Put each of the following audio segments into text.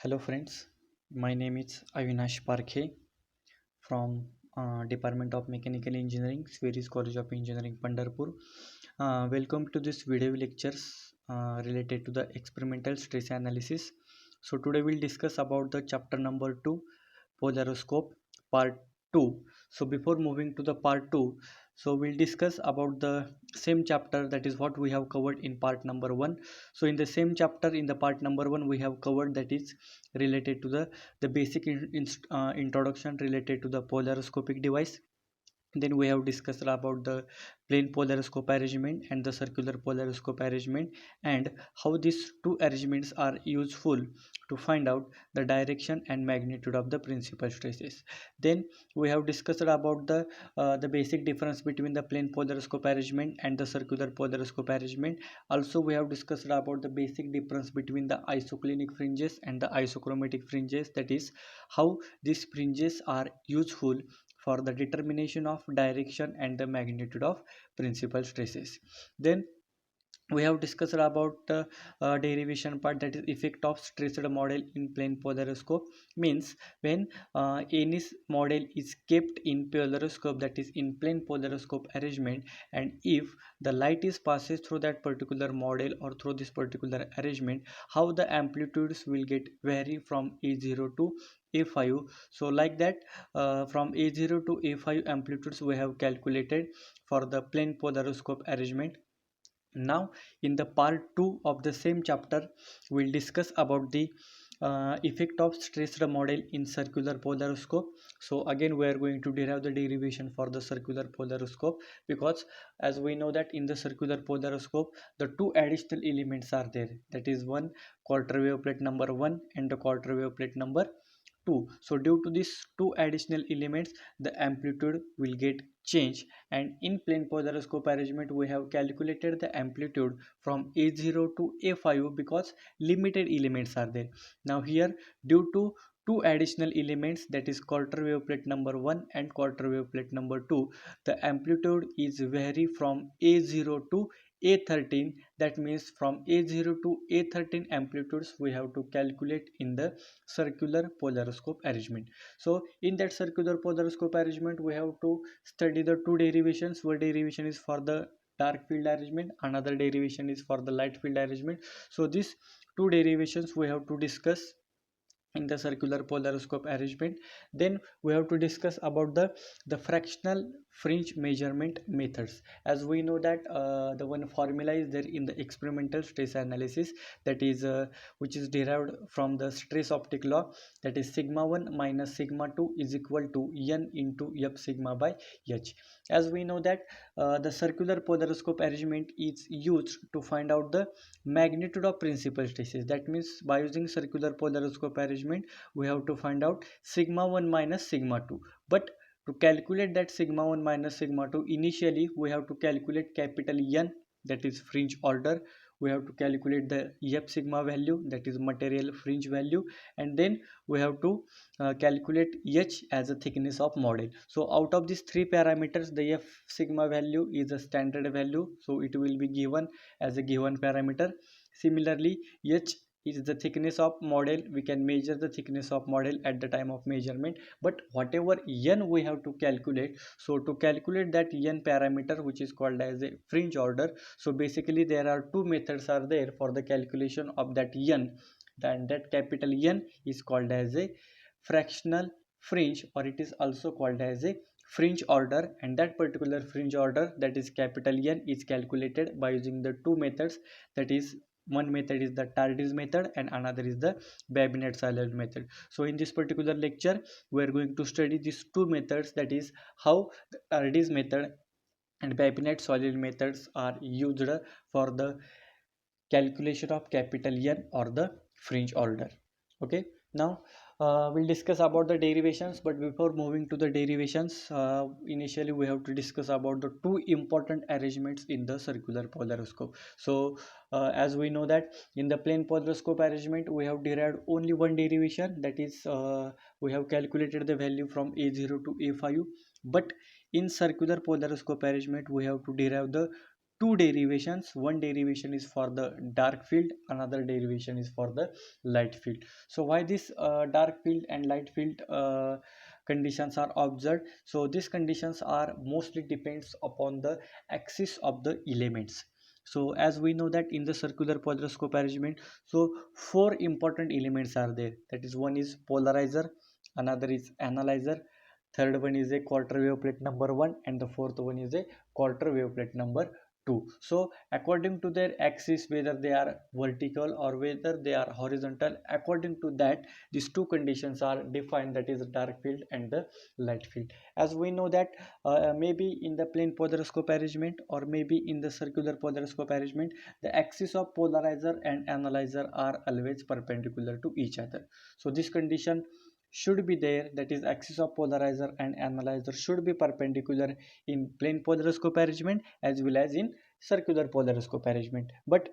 Hello friends, my name is Avinash Parkhe from Department of Mechanical Engineering, Sweris College of Engineering, Pandharpur. Welcome to this video lectures related to the experimental stress analysis. So today we'll discuss about the chapter number 2, Polariscope part 2. So before moving to the part 2, so we'll discuss about the same chapter, that is what we have covered in part number 1. So in the same chapter, in the part number 1, we have covered that is related to the basic introduction related to the polariscopic device. Then we have discussed about the plane polariscope arrangement and the circular polariscope arrangement, and how these two arrangements are useful to find out the direction and magnitude of the principal stresses. Then we have discussed about the basic difference between the plane polariscope arrangement and the circular polariscope arrangement. Also we have discussed about the basic difference between the isoclinic fringes and the isochromatic fringes, that is how these fringes are useful for the determination of direction and the magnitude of principal stresses. Then we have discussed about the derivation part, that is effect of stressed model in plane polariscope. Means when any model is kept in polariscope, that is in plane polariscope arrangement, and if the light is passes through that particular model or through this particular arrangement, how the amplitudes will get vary from A0 to A5. So like that, from A0 to A5 amplitudes we have calculated for the plane polariscope arrangement. Now in the part 2 of the same chapter, we'll discuss about the effect of stressed model in circular polariscope. So again we are going to derive the derivation for the circular polariscope, because as we know that in the circular polariscope the two additional elements are there, that is one quarter wave plate number 1 and the quarter wave plate number 2. So due to these two additional elements, the amplitude will get changed, and in plane polariscope arrangement we have calculated the amplitude from A0 to A5 because limited elements are there. Now here, due to two additional elements, that is quarter wave plate number 1 and quarter wave plate number 2, the amplitude is vary from A0 to A13. That means from A0 to A13 amplitudes we have to calculate in the circular polariscope arrangement. So in that circular polariscope arrangement we have to study the two derivations. One derivation is for the dark field arrangement, another derivation is for the light field arrangement. So these two derivations we have to discuss in the circular polariscope arrangement. Then we have to discuss about the fractional fringe measurement methods. As we know that the one formula is there in the experimental stress analysis, that is which is derived from the stress optic law, that is sigma 1 minus sigma 2 is equal to n into f sigma by h. As we know that the circular polariscope arrangement is used to find out the magnitude of principal stresses. That means by using circular polariscope arrangement we have to find out sigma 1 minus sigma 2. But to calculate that sigma 1 minus sigma 2, initially we have to calculate capital N, that is fringe order. We have to calculate the f sigma value, that is material fringe value, and then we have to calculate h as a thickness of model. So out of these three parameters, the f sigma value is a standard value, so it will be given as a given parameter. Similarly, h is the thickness of model. We can measure the thickness of model at the time of measurement, but whatever n we have to calculate, so to calculate that n parameter, which is called as a fringe order, so basically there are two methods are there for the calculation of that n. Then that capital N is called as a fractional fringe, or it is also called as a fringe order, and that particular fringe order, that is capital N, is calculated by using the two methods. That is, one method is the Tardy's method and another is the Babinet Soliel method. So in this particular lecture we are going to study these two methods, that is how the Tardy's method and Babinet Soliel methods are used for the calculation of capital N or the fringe order. Okay, now we'll discuss about the derivations, but before moving to the derivations, initially we have to discuss about the two important arrangements in the circular polariscope. So as we know that in the plane polariscope arrangement we have derived only one derivation, that is we have calculated the value from A0 to A5, but in circular polariscope arrangement we have to derive the two derivations. One derivation is for the dark field, another derivation is for the light field. So why this dark field and light field conditions are observed? So these conditions are mostly depends upon the axis of the elements. So as we know that in the circular polariscope arrangement, so four important elements are there. That is, one is polarizer, another is analyzer, third one is a quarter wave plate number 1, and the fourth one is a quarter wave plate number 2. So according to their axis, whether they are vertical or whether they are horizontal, according to that these two conditions are defined, that is the dark field and the light field. As we know that maybe in the plane polariscope arrangement or maybe in the circular polariscope arrangement, the axis of polarizer and analyzer are always perpendicular to each other. So this condition should be there, that is axis of polarizer and analyzer should be perpendicular in plane polariscope arrangement as well as in circular polariscope arrangement. But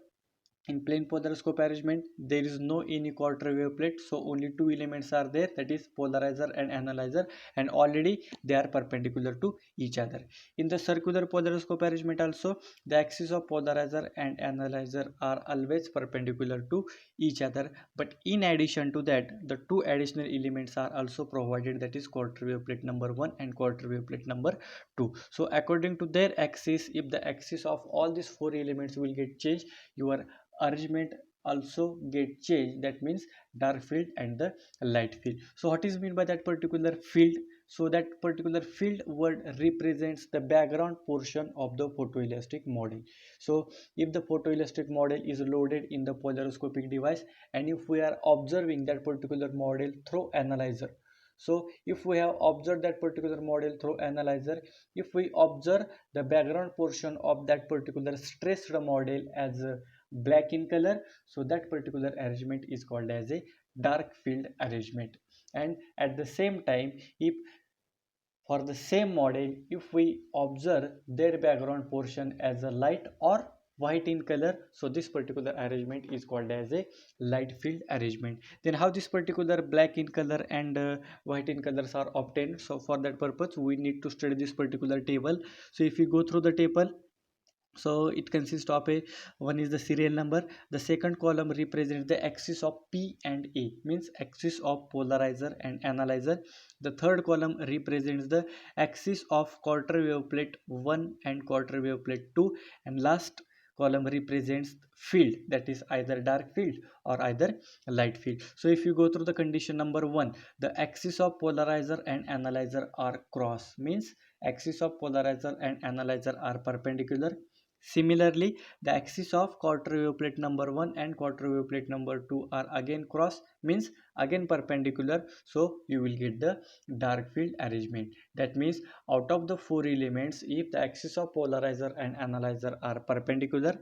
in plane polariscope arrangement there is no any quarter wave plate, so only two elements are there, that is polarizer and analyzer, and already they are perpendicular to each other. In the circular polariscope arrangement also, the axis of polarizer and analyzer are always perpendicular to each other, but in addition to that the two additional elements are also provided, that is quarter wave plate number 1 and quarter wave plate number 2. So according to their axis, if the axis of all these four elements will get changed, your arrangement also get changed, that means dark field and the light field. So what is meant by that particular field? So that particular field word represents the background portion of the photoelastic model. So if the photoelastic model is loaded in the polariscopic device, and if we are observing that particular model through analyzer, so if we have observed that particular model through analyzer, if we observe the background portion of that particular stressed model as black in color, so that particular arrangement is called as a dark field arrangement. And at the same time, if for the same model, if we observe their background portion as a light or white in color, so this particular arrangement is called as a light field arrangement. Then how this particular black in color and white in colors are obtained? So for that purpose we need to study this particular table. So if you go through the table, so it consists of a, one is the serial number, the second column represents the axis of P and A, means axis of polarizer and analyzer, the third column represents the axis of quarter wave plate 1 and quarter wave plate 2, and last column represents field, that is either dark field or either light field. So if you go through the condition number 1, the axis of polarizer and analyzer are cross, means axis of polarizer and analyzer are perpendicular. Similarly, the axis of quarter wave plate number 1 and quarter wave plate number 2 are again cross, means again perpendicular, so you will get the dark field arrangement. That means out of the four elements, if the axis of polarizer and analyzer are perpendicular,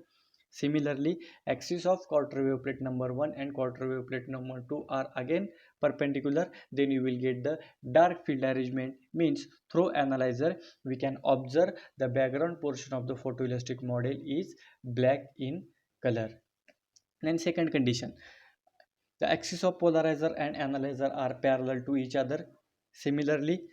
similarly axis of quarter wave plate number 1 and quarter wave plate number 2 are again perpendicular, then you will get the dark field arrangement. Means through analyzer we can observe the background portion of the photoelastic model is black in color. Then second condition, the axis of polarizer and analyzer are parallel to each other. Similarly,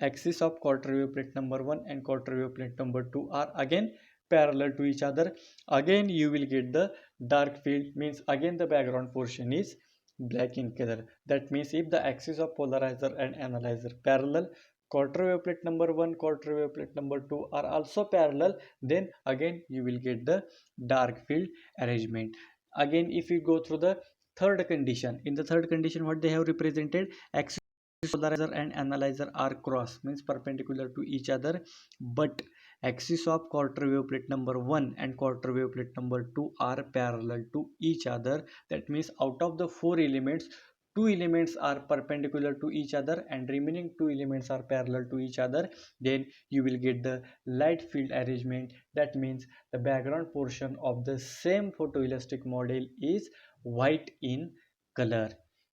axis of quarter wave plate number 1 and quarter wave plate number 2 are again parallel to each other. Again you will get the dark field, means again the background portion is black in color. That means if the axis of polarizer and analyzer parallel, quarter wave plate number 1, quarter wave plate number 2 are also parallel, then again you will get the dark field arrangement. Again if you go through the third condition, in the third condition what they have represented, axis polarizer and analyzer are cross, means perpendicular to each other, but axis of quarter wave plate number 1 and quarter wave plate number 2 are parallel to each other. That means out of the four elements, two elements are perpendicular to each other and remaining two elements are parallel to each other, then you will get the light field arrangement. That means the background portion of the same photoelastic model is white in color.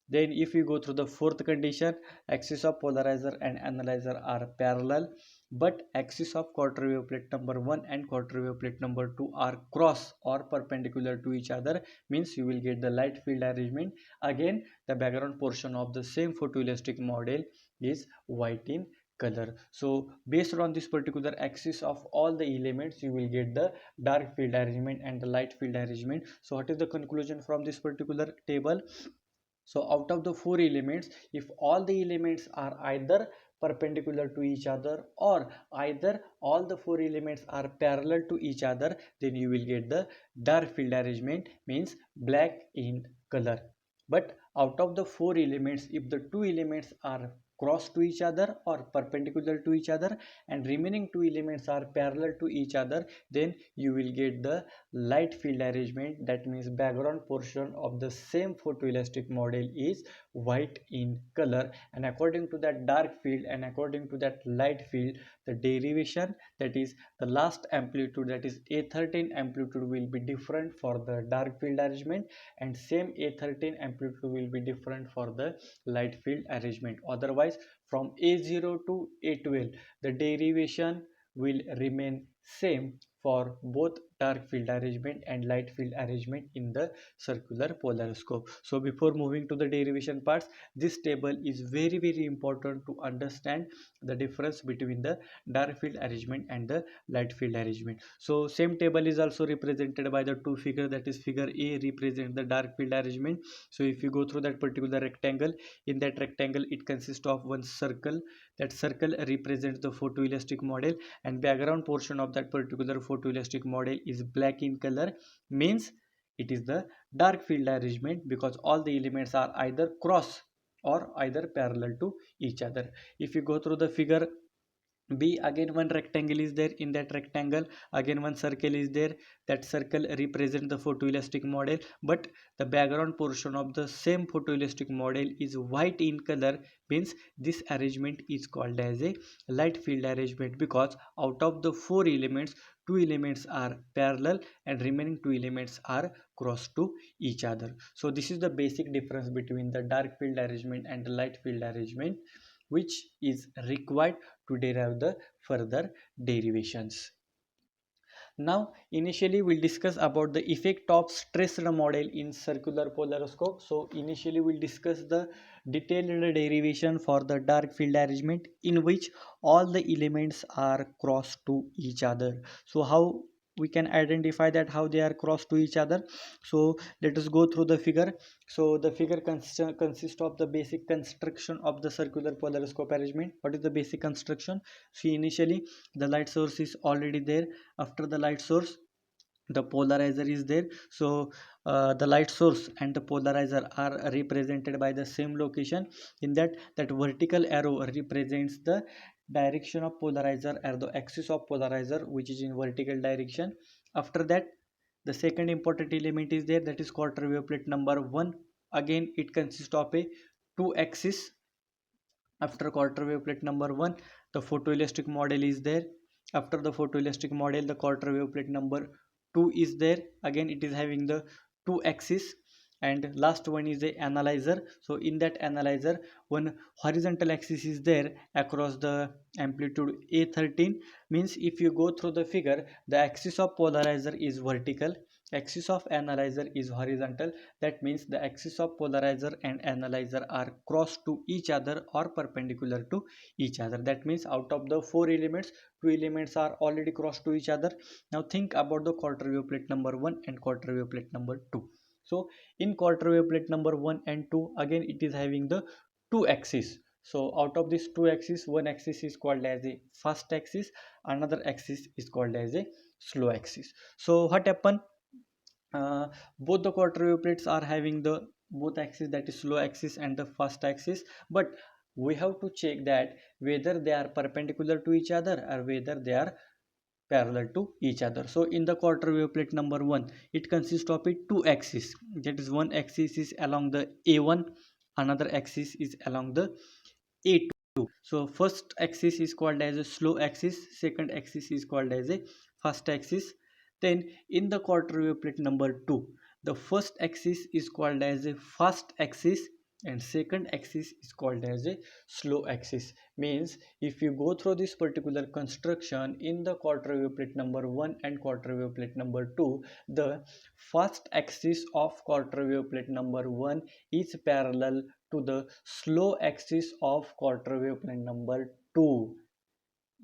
Then if you go through the fourth condition, axis of polarizer and analyzer are parallel, but axis of quarter wave plate number 1 and quarter wave plate number 2 are cross or perpendicular to each other, means you will get the light field arrangement. Again the background portion of the same photoelastic model is white in color. So based on this particular axis of all the elements, you will get the dark field arrangement and the light field arrangement. So what is the conclusion from this particular table? So out of the four elements, if all the elements are either perpendicular to each other or either all the four elements are parallel to each other, then you will get the dark field arrangement, means black in color. But out of the four elements, if the two elements are cross to each other or perpendicular to each other and remaining two elements are parallel to each other, then you will get the light field arrangement. That means background portion of the same photoelastic model is white in color, and according to that dark field and according to that light field, the derivation, that is the last amplitude, that is A13 amplitude, will be different for the dark field arrangement, and same A13 amplitude will be different for the light field arrangement. Otherwise, from A0 to A12, the derivation will remain same for both dark field arrangement and light field arrangement in the circular polariscope. So before moving to the derivation parts, this table is very important to understand the difference between the dark field arrangement and the light field arrangement. So same table is also represented by the two figures, that is figure A represent the dark field arrangement. So if you go through that particular rectangle, in that rectangle it consists of one circle. That circle represents the photoelastic model, and background portion of that particular photoelastic model is black in color, means it is the dark field arrangement, because all the elements are either cross or either parallel to each other. If you go through the figure B, again one rectangle is there. In that rectangle, again one circle is there. That circle represents the photoelastic model, but the background portion of the same photoelastic model is white in color, means this arrangement is called as a light field arrangement, because out of the four elements, two elements are parallel and remaining two elements are cross to each other. So this is the basic difference between the dark field arrangement and the light field arrangement, which is required to derive the further derivations. Now initially we'll discuss about the effect of stressed model in circular polariscope. So initially we'll discuss the detailed derivation for the dark field arrangement, in which all the elements are cross to each other. So how we can identify that how they are cross to each other? So let us go through the figure. So the figure consists of the basic construction of the circular polariscope arrangement. What is the basic construction? See, initially the light source is already there. After the light source, the polarizer is there. So the light source and the polarizer are represented by the same location. In that vertical arrow represents the direction of polarizer or the axis of polarizer, which is in vertical direction. After that, the second important element is there, that is quarter wave plate number 1. Again it consists of a two axis. After quarter wave plate number 1, the photoelastic model is there. After the photoelastic model, the quarter wave plate number 2 is there. Again it is having the two axis, and last one is the analyzer. So in that analyzer, one horizontal axis is there across the amplitude A13, means if you go through the figure, the axis of polarizer is vertical, axis of analyzer is horizontal. That means the axis of polarizer and analyzer are cross to each other or perpendicular to each other. That means out of the four elements, two elements are already cross to each other. Now think about the quarter wave plate number 1 and quarter wave plate number 2. So in quarter wave plate number 1 and 2, again it is having the two axis. So out of these two axis, one axis is called as a fast axis, another axis is called as a slow axis. So what happened? Both the quarter wave plates are having the both axis, that is slow axis and the fast axis, but we have to check that whether they are perpendicular to each other or whether they are parallel to each other. So in the quarter wave plate number 1, it consists of a two axis, that is one axis is along the A1, another axis is along the A2. So first axis is called as a slow axis, second axis is called as a fast axis. Then in the quarter wave plate number 2, the first axis is called as a fast axis and second axis is called as a slow axis. Means if you go through this particular construction in the quarter wave plate number 1 and quarter wave plate number 2, the fast axis of quarter wave plate number 1 is parallel to the slow axis of quarter wave plane number 2.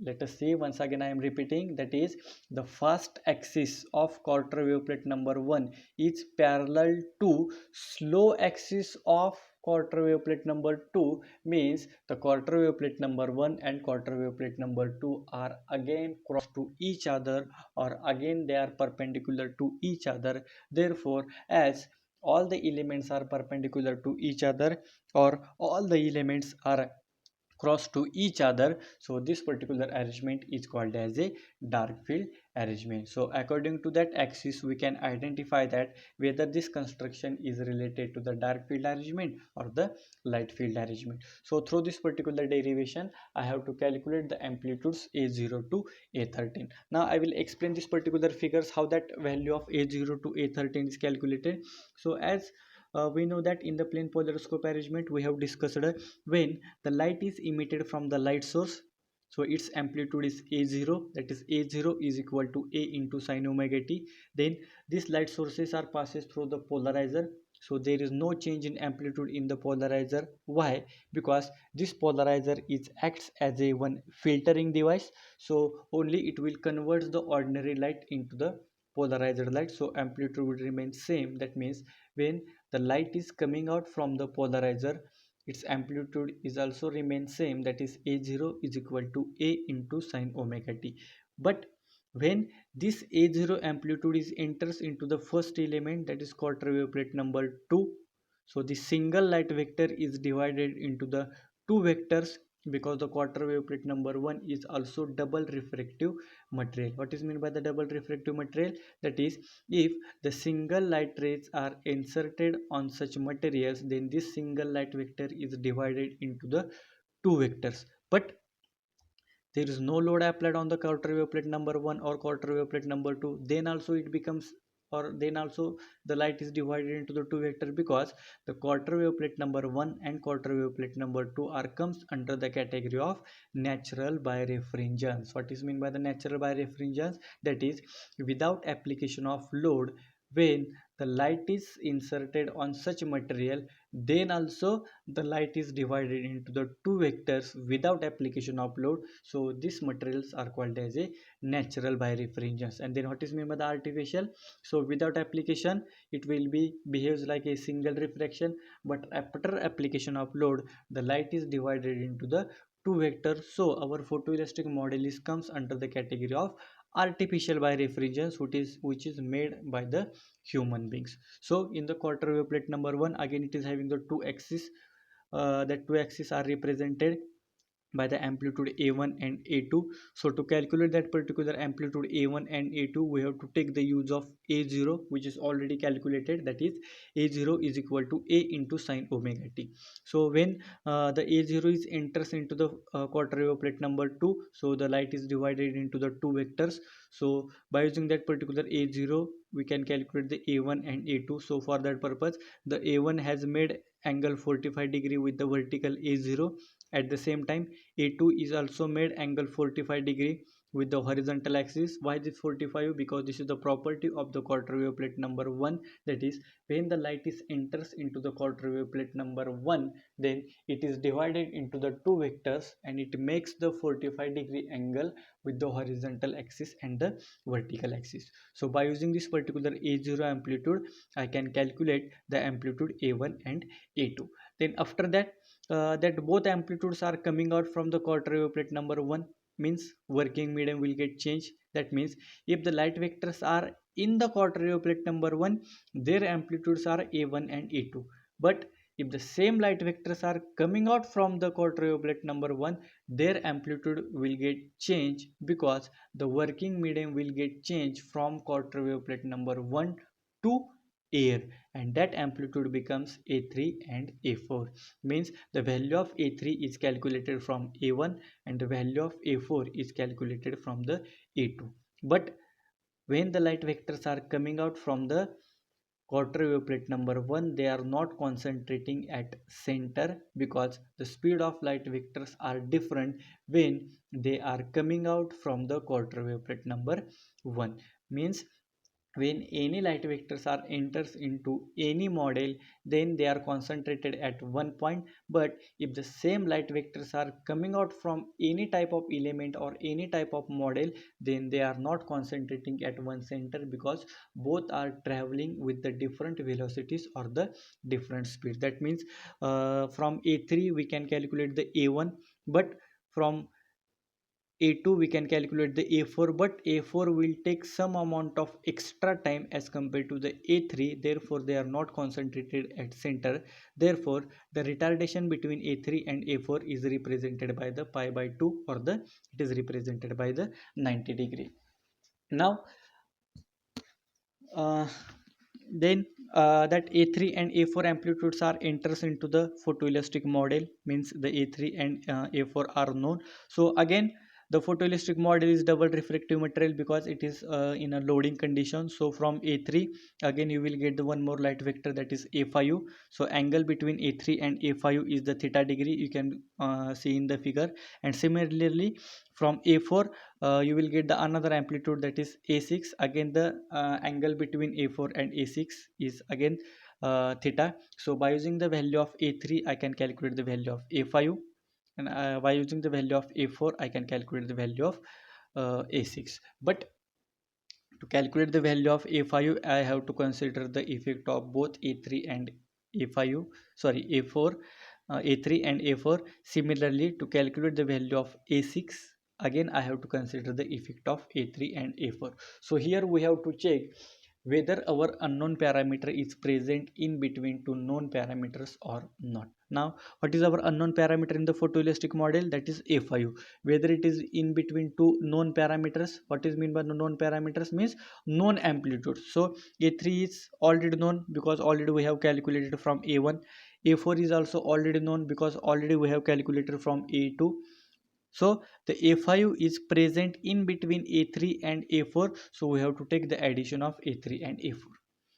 Let us see once again, I am repeating, that is the first axis of quarter wavelet number 1 is parallel to slow axis of quarter wavelet number 2, means the quarter wavelet number 1 and quarter wavelet number 2 are again cross to each other, or again they are perpendicular to each other. Therefore, as all the elements are perpendicular to each other, or all the elements are cross to each other, so this particular arrangement is called as a dark field arrangement. So according to that axis, we can identify that whether this construction is related to the dark field arrangement or the light field arrangement. So through this particular derivation, I have to calculate the amplitudes a0 to a13. Now I will explain this particular figures how that value of a0 to a13 is calculated. So as we know that in the plane polariscope arrangement, we have discussed when the light is emitted from the light source, so its amplitude is a0, that is a0 is equal to a into sine omega t. Then these light sources are passes through the polarizer, so there is no change in amplitude in the polarizer. Why? Because this polarizer is acts as a one filtering device, so only it will convert the ordinary light into the polarized light, so amplitude will remain same. That means when the light is coming out from the polarizer, its amplitude is also remain same, that is a0 is equal to a into sine omega t. But when this a0 amplitude is enters into the first element, that is quarter wavelet number 2, so the single light vector is divided into the two vectors, because the quarter wavelet number 1 is also double refractive material. What is meant by the double refractive material? That is, if the single light rays are inserted on such materials, then this single light vector is divided into the two vectors. But there is no load applied on the quarter wave plate number 1 or quarter wave plate number 2, then also it becomes, or then also the light is divided into the two vectors, because the quarter wave plate number 1 and quarter wave plate number 2 are comes under the category of natural birefringence. What is meant by the natural birefringence? That is, without application of load, when the light is inserted on such material, then also the light is divided into the two vectors without application of load. So these materials are called as a natural birefringence. And then what is meant by the artificial? So without application, it will be behaves like a single refraction, but after application of load, the light is divided into the two vectors. So our photoelastic model is comes under the category of artificial birefringence, which is made by the human beings. So in the quarter wave plate number 1, again it is having the two axes. The two axes are represented by the amplitude a1 and a2. So to calculate that particular amplitude a1 and a2, we have to take the use of a0, which is already calculated, that is a0 is equal to a into sine omega t. So when the a0 is enters into the quarter wave plate number 2, so the light is divided into the two vectors. So by using that particular a0, we can calculate the a1 and a2. So for that purpose, the a1 has made angle 45 degree with the vertical a0. At the same time, a2 is also made angle 45 degree with the horizontal axis. Why this 45? Because this is the property of the quarter wave plate number 1, that is, when the light is enters into the quarter wave plate number 1, then it is divided into the two vectors and it makes the 45 degree angle with the horizontal axis and the vertical axis. So by using this particular a0 amplitude, I can calculate the amplitude a1 and a2. Then after that, that both amplitudes are coming out from the quarter wave plate number 1, means working medium will get changed. That means if the light vectors are in the quarter wave plate number 1, their amplitudes are a1 and a2. But if the same light vectors are coming out from the quarter wave plate number 1, their amplitude will get changed, because the working medium will get changed from quarter wave plate number 1 to air, and that amplitude becomes a3 and a4. Means the value of a3 is calculated from a1 and the value of a4 is calculated from the a2. But when the light vectors are coming out from the quarter wave plate number 1, they are not concentrating at center, because the speed of light vectors are different when they are coming out from the quarter wave plate number 1. Means when any light vectors are enters into any model, then they are concentrated at one point. But if the same light vectors are coming out from any type of element or any type of model, then they are not concentrating at one center, because both are traveling with the different velocities or the different speed. That means from a3 we can calculate the a1, but from a2 we can calculate the a4, but a4 will take some amount of extra time as compared to the a3, therefore they are not concentrated at center. Therefore the retardation between a3 and a4 is represented by the pi by 2, or the it is represented by the 90 degree. Now uh, then that a3 and a4 amplitudes are enters into the photoelastic model, means the a3 and a4 are known. So again, the photoelastic model is double refractive material because it is in a loading condition. So from a3 again you will get the one more light vector, that is a5. So angle between a3 and a5 is the theta degree, you can see in the figure. And similarly from a4 you will get the another amplitude, that is a6. Again the angle between a4 and a6 is again theta. So by using the value of a3 I can calculate the value of a5, and by using the value of a4 I can calculate the value of a6. But to calculate the value of a5 I have to consider the effect of both a3 and a5, sorry a4, a3 and a4. Similarly, to calculate the value of a6, again I have to consider the effect of a3 and a4. So here we have to check whether our unknown parameter is present in between two known parameters or not. Now what is our unknown parameter in the photoelastic model? That is a5. Whether it is in between two known parameters, what is mean by known parameters? Means known amplitudes. So a3 is already known because already we have calculated from a1. a4 is also already known because already we have calculated from a2. So the a5 is present in between a3 and a4, so we have to take the addition of a3 and a4.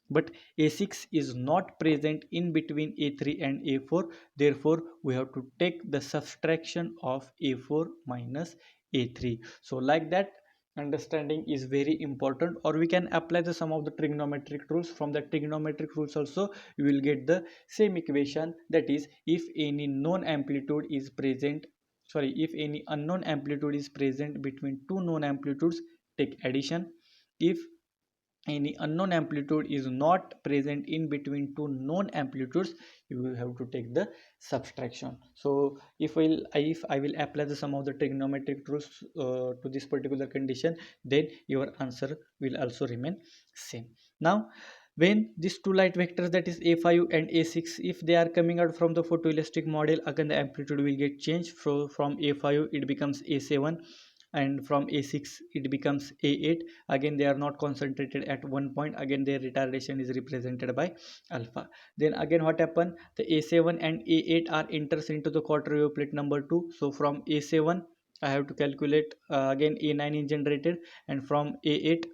But a6 is not present in between a3 and a4, therefore we have to take the subtraction of a4 minus a3. So like that, understanding is very important. Or we can apply the some of the trigonometric rules. From the trigonometric rules also you will get the same equation, that is if any known amplitude is present, sorry, if any unknown amplitude is present between two known amplitudes, take addition. If any unknown amplitude is not present in between two known amplitudes, you will have to take the subtraction. So if I will apply the some of the trigonometric rules to this particular condition, then your answer will also remain same. Now when these two light vectors, that is a5 and a6, if they are coming out from the photoelastic model, again the amplitude will get changed. From a5 it becomes a7, and from a6 it becomes a8. Again they are not concentrated at one point, again their retardation is represented by alpha. Then again what happened, the a7 and a8 are enters into the quarter wave plate number 2. So from a7 I have to calculate again a9 is generated, and from a8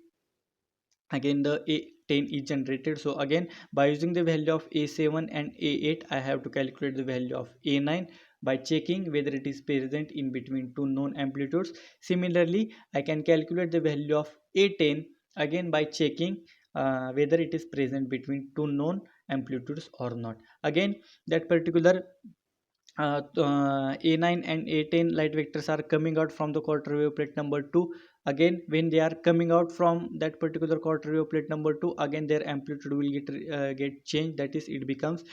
again the a10 is generated. So again by using the value of a7 and a8 I have to calculate the value of a9 by checking whether it is present in between two known amplitudes. Similarly I can calculate the value of a10 again by checking whether it is present between two known amplitudes or not. Again that particular a9 and a10 light vectors are coming out from the quarter wave plate number 2. Again when they are coming out from that particular quarter wave plate number 2, again their amplitude will get changed, that is it becomes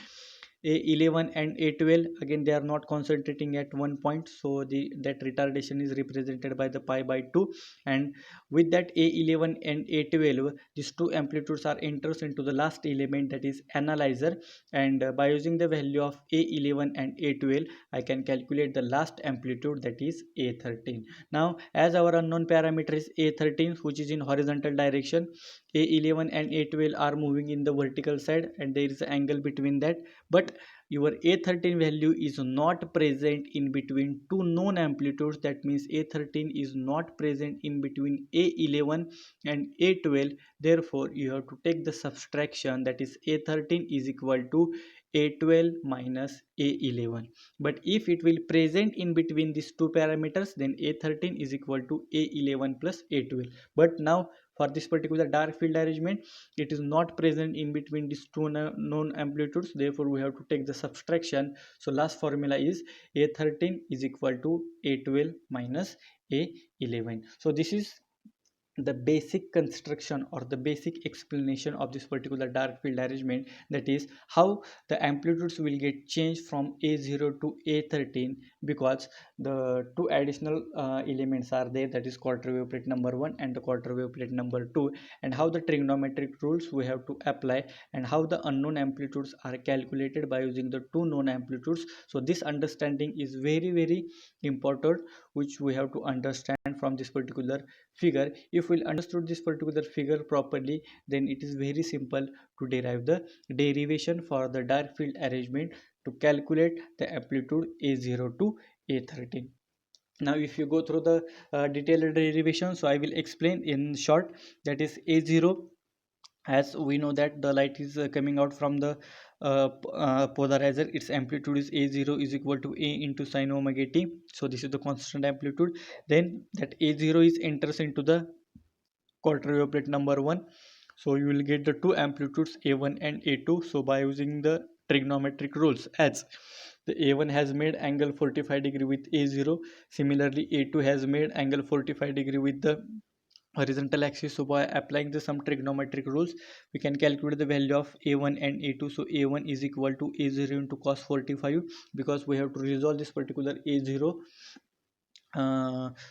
a11 and a12. Again they are not concentrating at one point, so that retardation is represented by the pi by 2. And with that a11 and a12, these two amplitudes are enters into the last element, that is analyzer. And by using the value of a11 and a12 I can calculate the last amplitude, that is a13. Now as our unknown parameter is a13, which is in horizontal direction, a11 and a12 are moving in the vertical side and there is an angle between that. But your a13 value is not present in between two known amplitudes, that means a13 is not present in between a11 and a12. Therefore you have to take the subtraction, that is a13 is equal to a12 minus a11. But if it will present in between these two parameters, then a13 is equal to a11 plus a12. But now For this particular dark field arrangement, it is not present in between these two known amplitudes, therefore we have to take the subtraction. So last formula is A13 is equal to A12 minus A11. So this is the basic construction or the basic explanation of this particular dark field arrangement, that is how the amplitudes will get changed from A0 to A13, because the two additional elements are there, that is quarter wave plate number 1 and the quarter wave plate number 2, and how the trigonometric rules we have to apply, and how the unknown amplitudes are calculated by using the two known amplitudes. So this understanding is very important, which we have to understand from this particular figure. If we understood this particular figure properly, then it is very simple to derive the derivation for the dark field arrangement to calculate the amplitude A0 to A13. Now if you go through the detailed derivation, so I will explain in short. That is A0, as we know that the light is coming out from the polarizer, its amplitude is A0 is equal to A into sine omega t. So this is the constant amplitude. Then that A0 is enters into the quarter wave plate number 1. So you will get the two amplitudes A1 and A2. So by using the trigonometric rules, as the A1 has made angle 45 degree with A0, similarly A2 has made angle 45 degree with the horizontal axis. So by applying the some trigonometric rules, we can calculate the value of A1 and A2. So A1 is equal to A0 into cos 45, because we have to resolve this particular A0.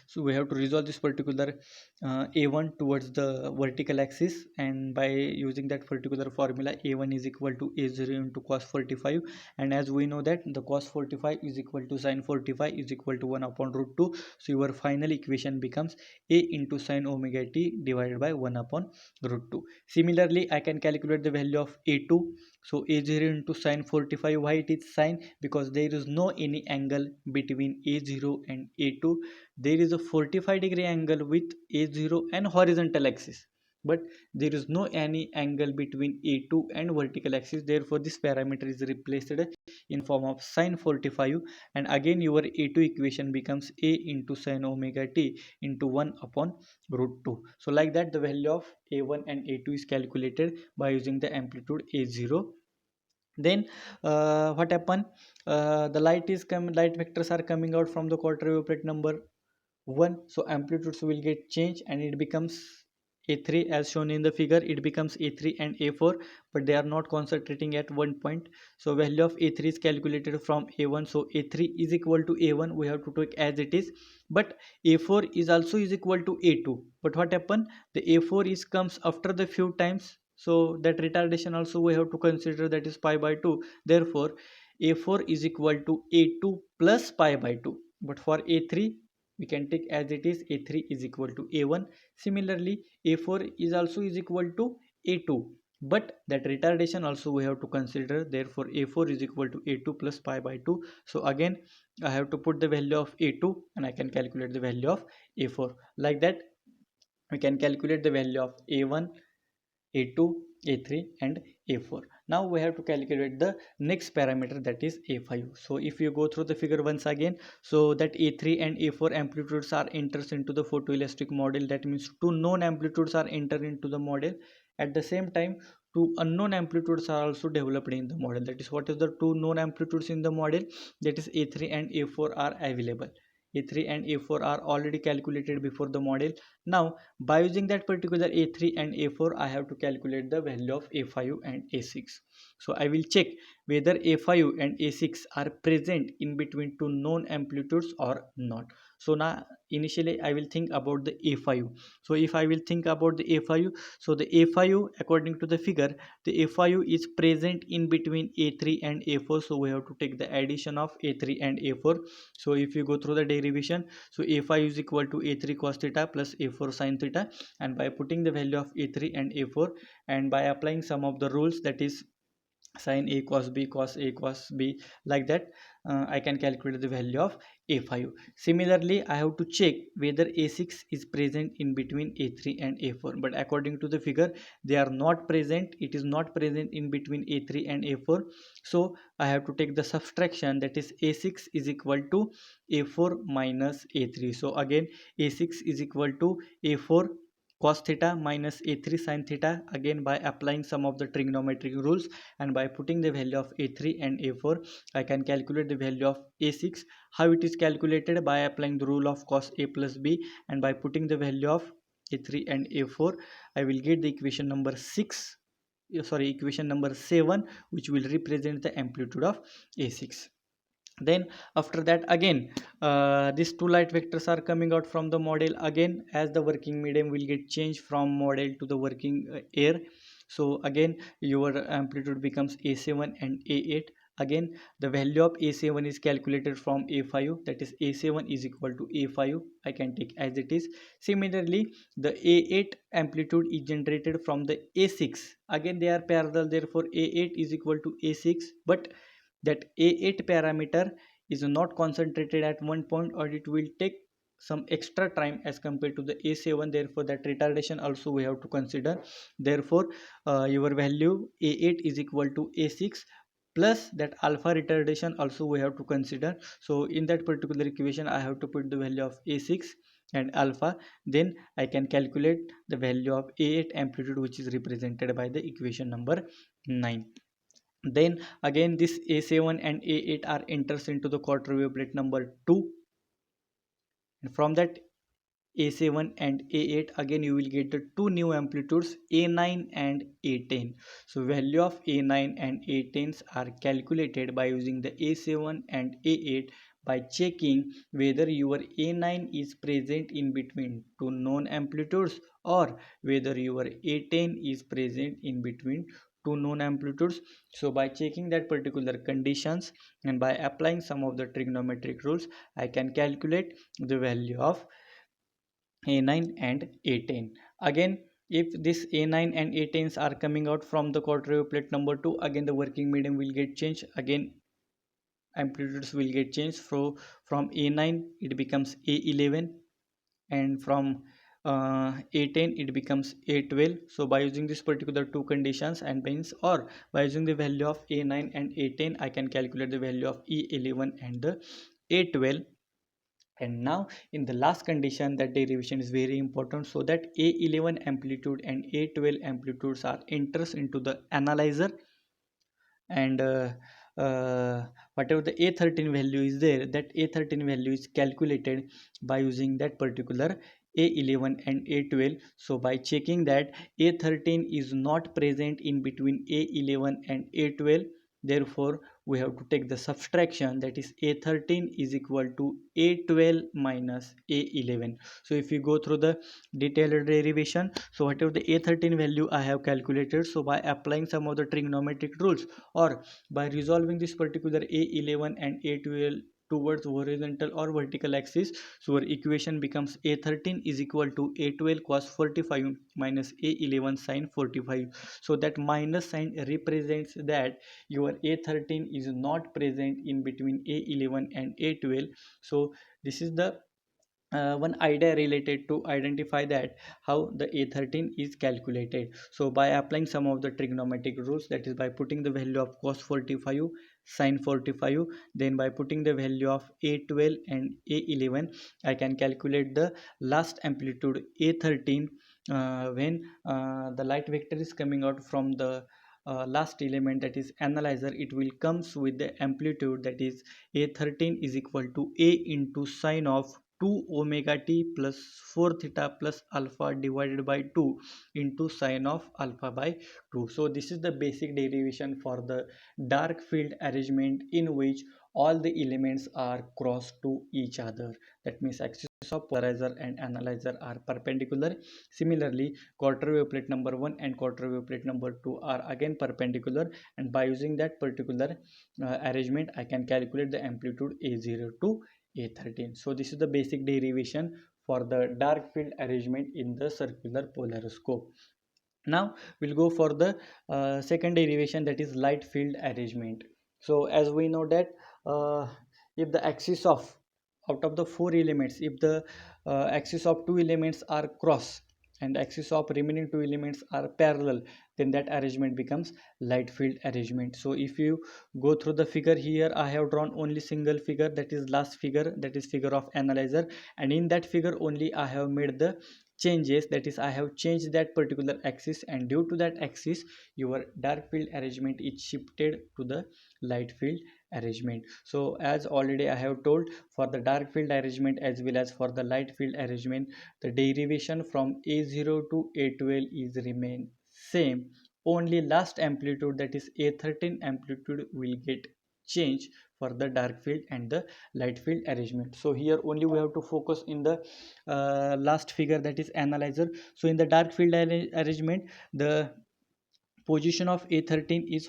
So we have to resolve this particular A1 towards the vertical axis, and by using that particular formula, A1 is equal to A0 into cos 45, and as we know that the cos 45 is equal to sin 45 is equal to 1 upon root 2. So your final equation becomes A into sin omega t divided by 1 upon root 2. Similarly, I can calculate the value of A2. So A0 into sin 45, why it is sin? Because there is no any angle between A0 and A2. There is a 45 degree angle with A0 and horizontal axis, but there is no any angle between A2 and vertical axis. Therefore this parameter is replaced in form of sin 45, and again your A2 equation becomes A into sin omega t into 1 upon root 2. So like that the value of A1 and A2 is calculated by using the amplitude A0. Then what happen, the light vectors are coming out from the quarter wave plate number 1. So amplitudes will get changed and it becomes A3, as shown in the figure. It becomes A3 and A4, but they are not concentrating at one point. So value of A3 is calculated from A1. So A3 is equal to A1, we have to take as it is, but A4 is also is equal to A2. But what happened, the A4 is comes after the few times, so that retardation also we have to consider, that is pi by 2. Therefore A4 is equal to A2 plus pi by 2. But for A3 we can take as it is, A3 is equal to A1. Similarly A4 is also is equal to A2, but that retardation also we have to consider. Therefore A4 is equal to A2 plus pi by 2. So again I have to put the value of A2 and I can calculate the value of A4. Like that we can calculate the value of A1, A2, A3 and A4. Now we have to calculate the next parameter, that is A5. So if you go through the figure once again, so that A3 and A4 amplitudes are enters into the photoelastic model. That means two known amplitudes are entered into the model. At the same time, two unknown amplitudes are also developed in the model. That is, what is the two known amplitudes in the model? That is A3 and A4 are available. A3 and A4 are already calculated before the model. Now by using that particular A3 and A4, I have to calculate the value of A5 and A6. So I will check whether A5 and A6 are present in between two known amplitudes or not. So now initially I will think about the A5. So if I will think about the A5, so the A5 according to the figure, the A5 is present in between A3 and A4. So we have to take the addition of A3 and A4. So if you go through the derivation, so A5 is equal to A3 cos theta plus A4 sin theta, and by putting the value of A3 and A4 and by applying some of the rules, that is sin A cos B cos A cos B, like that I can calculate the value of A5. Similarly I have to check whether A6 is present in between A3 and A4, but according to the figure they are not present. It is not present in between A3 and A4. So I have to take the subtraction, that is A6 is equal to A4 minus A3. So again A6 is equal to A4 cos theta minus a3 sin theta, again by applying some of the trigonometric rules and by putting the value of a3 and a4 I can calculate the value of a6. How it is calculated? By applying the rule of cos a plus b and by putting the value of a3 and a4 I will get the equation number 6, sorry, equation number 7, which will represent the amplitude of a6. Then after that again these two light vectors are coming out from the model. Again, as the working medium will get changed from model to the working air, so again your amplitude becomes a7 and a8. Again, the value of a7 is calculated from a5, that is a7 is equal to a5, I can take as it is. Similarly, the a8 amplitude is generated from the a6. Again, they are parallel, therefore a8 is equal to a6, but that a8 parameter is not concentrated at one point, or it will take some extra time as compared to the a7, therefore that retardation also we have to consider. Therefore your value a8 is equal to a6 plus that alpha retardation also we have to consider. So in that particular equation I have to put the value of a6 and alpha, then I can calculate the value of a8 amplitude, which is represented by the equation number 9. Then again this a7 and a8 are enters into the quarter wave plate number 2, and from that a7 and a8 again you will get the two new amplitudes a9 and a10. So value of a9 and a10s are calculated by using the a7 and a8 by checking whether your a9 is present in between two known amplitudes or whether your a10 is present in between two known amplitudes. So by checking that particular conditions and by applying some of the trigonometric rules, I can calculate the value of a9 and a10. Again, if this a9 and a10s are coming out from the quarter wave plate number 2, again the working medium will get changed, again amplitudes will get changed. From a9 it becomes a11, and from a10 it becomes a12. So by using this particular two conditions and means, or by using the value of a9 and a10, I can calculate the value of e11 and the a12. And now in the last condition, that derivation is very important, so that a11 amplitude and a12 amplitudes are enters into the analyzer, and whatever the a13 value is there, that a13 value is calculated by using that particular a11 and a12. So by checking that a13 is not present in between a11 and a12, therefore we have to take the subtraction, that is a13 is equal to a12 minus a11. So if you go through the detailed derivation, so whatever the a13 value I have calculated, so by applying some of the trigonometric rules or by resolving this particular a11 and a12 towards horizontal or vertical axis, so our equation becomes a13 is equal to a12 cos 45 minus a11 sin 45. So that minus sign represents that your a13 is not present in between a11 and a12. So this is the one idea related to identify that how the a13 is calculated. So by applying some of the trigonometric rules, that is by putting the value of cos 45 sin 45, then by putting the value of a12 and a11, I can calculate the last amplitude a13 when the light vector is coming out from the last element, that is analyzer. It will comes with the amplitude, that is a13 is equal to a into sine of 2 omega t plus 4 theta plus alpha divided by 2 into sine of alpha by 2. So this is the basic derivation for the dark field arrangement in which all the elements are cross to each other. That means axis of polarizer and analyzer are perpendicular. Similarly, quarter wave plate number 1 and quarter wave plate number 2 are again perpendicular, and by using that particular arrangement I can calculate the amplitude a0 to a13. So this is the basic derivation for the dark field arrangement in the circular polariscope. Now we'll go for the second derivation, that is light field arrangement. So as we know that if the axis of out of the four elements, if the axis of two elements are cross and axis of remaining two elements are parallel, then that arrangement becomes light field arrangement. So if you go through the figure, here I have drawn only single figure, that is last figure, that is figure of analyzer, and in that figure only I have made the changes, that is I have changed that particular axis, and due to that axis your dark field arrangement is shifted to the light field arrangement. So as already I have told, for the dark field arrangement as well as for the light field arrangement, the derivation from A0 to A12 is remain same. Only last amplitude, that is A13 amplitude, will get change for the dark field and the light field arrangement. So here only we have to focus in the last figure, that is analyzer. So in the dark field arrangement, the position of A13 is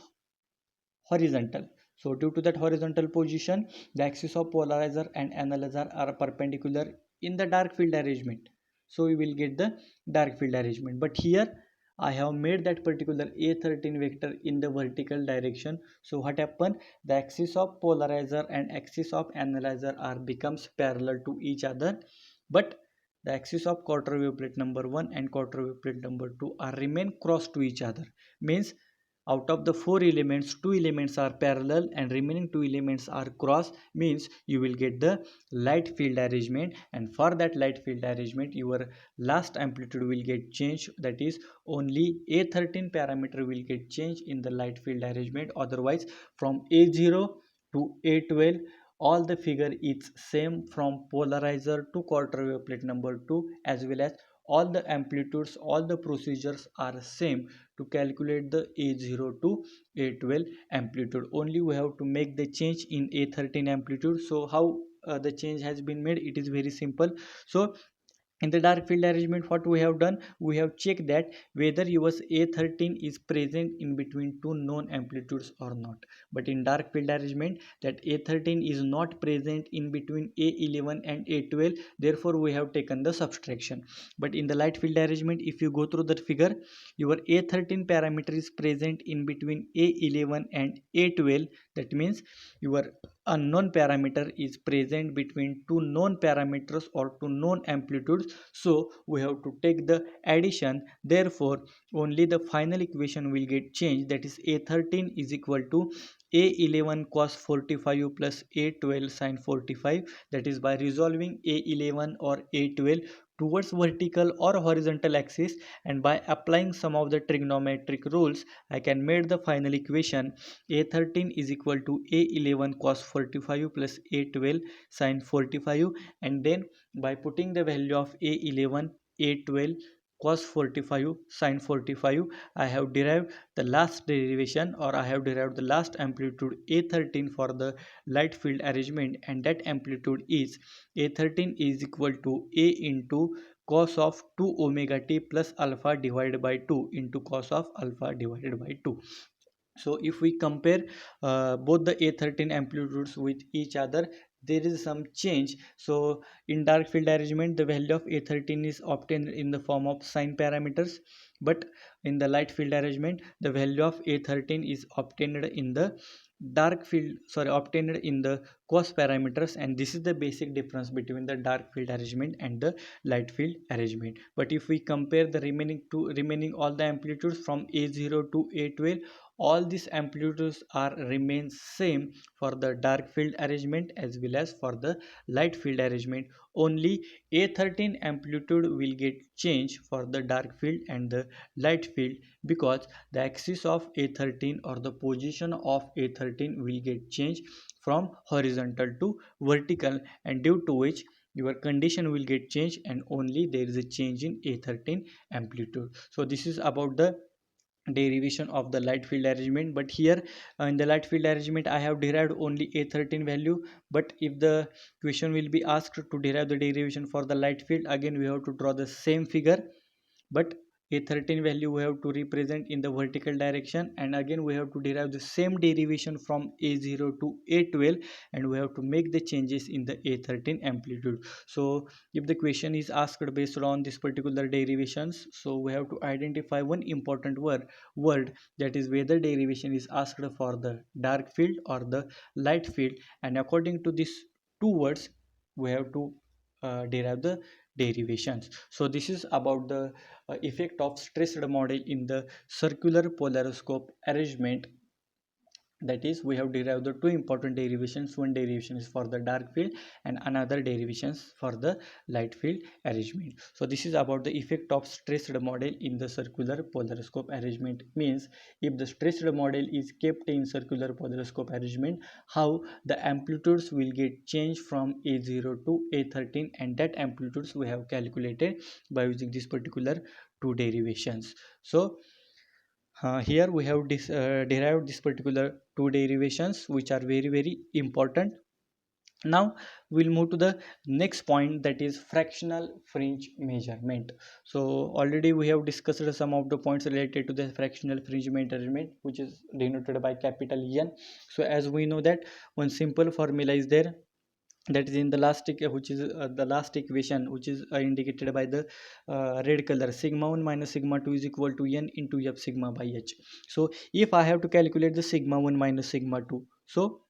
horizontal. So due to that horizontal position, the axis of polarizer and analyzer are perpendicular in the dark field arrangement. So we will get the dark field arrangement. But here I have made that particular A13 vector in the vertical direction. So what happened? The axis of polarizer and axis of analyzer are becomes parallel to each other. But the axis of quarter wave plate number 1 and quarter wave plate number 2 are remain cross to each other. Means out of the four elements, two elements are parallel and remaining two elements are cross, means you will get the light field arrangement. And for that light field arrangement, your last amplitude will get changed, that is only A13 parameter will get changed in the light field arrangement. Otherwise from A0 to A12 all the figure is same from polarizer to quarter wave plate number 2, as well as all the amplitudes, all the procedures are same to calculate the A0 to A12 amplitude. Only we have to make the change in A13 amplitude. So how the change has been made? It is very simple. So in the dark field arrangement, what we have done, we have checked that whether your A13 is present in between two known amplitudes or not. But in dark field arrangement, that A13 is not present in between A11 and A12, therefore we have taken the subtraction. But in the light field arrangement, if you go through the figure, your A13 parameter is present in between A11 and A12. That means your unknown parameter is present between two known parameters or two known amplitudes. So we have to take the addition. Therefore only the final equation will get changed, that is A13 is equal to A11 cos 45 plus A12 sin 45. That is by resolving A11 or A12 towards vertical or horizontal axis, and by applying some of the trigonometric rules, I can make the final equation A13 is equal to A11 cos 45 plus A12 sin 45. And then by putting the value of A11, A12 cos 45 sin 45, I have derived the last derivation, or I have derived the last amplitude A13 for the light field arrangement, and that amplitude is A13 is equal to A into cos of 2 omega t plus alpha divided by 2 into cos of alpha divided by 2. So if we compare both the A13 amplitudes with each other, there is some change. So in dark field arrangement, the value of A13 is obtained in the form of sine parameters, but in the light field arrangement, the value of A13 is obtained in the obtained in the cos parameters. And this is the basic difference between the dark field arrangement and the light field arrangement. But if we compare the remaining all the amplitudes from A0 to A12, all these amplitudes are remain same for the dark field arrangement as well as for the light field arrangement. Only A13 amplitude will get changed for the dark field and the light field, because the axis of A13 or the position of A13 will get changed from horizontal to vertical, and due to which your condition will get changed, and only there is a change in A13 amplitude. So this is about the derivation of the light field arrangement. But here in the light field arrangement, I have derived only A13 value. But if the question will be asked to derive the derivation for the light field, again we have to draw the same figure, but A13 value we have to represent in the vertical direction, and again we have to derive the same derivation from A0 to A12, and we have to make the changes in the A13 amplitude. So if the question is asked based on this particular derivations, so we have to identify one important word, that is whether derivation is asked for the dark field or the light field, and according to these two words we have to derive the derivations. So this is about the effect of stressed model in the circular polariscope arrangement. That is, we have derived the two important derivations. One derivation is for the dark field and another derivations for the light field arrangement. So this is about the effect of stressed model in the circular polariscope arrangement. Means if the stressed model is kept in circular polariscope arrangement, how the amplitudes will get changed from A0 to A13, and that amplitudes we have calculated by using this particular two derivations. So here we have derived this particular two derivations, which are very important. Now we'll move to the next point, that is fractional fringe measurement. So already we have discussed some of the points related to the fractional fringe measurement, which is denoted by capital N. So as we know that one simple formula is there, that is in the last which is the last equation, which is indicated by the red color. Sigma 1 minus sigma 2 is equal to n into f sigma by h. So if I have to calculate the sigma 1 minus sigma 2, so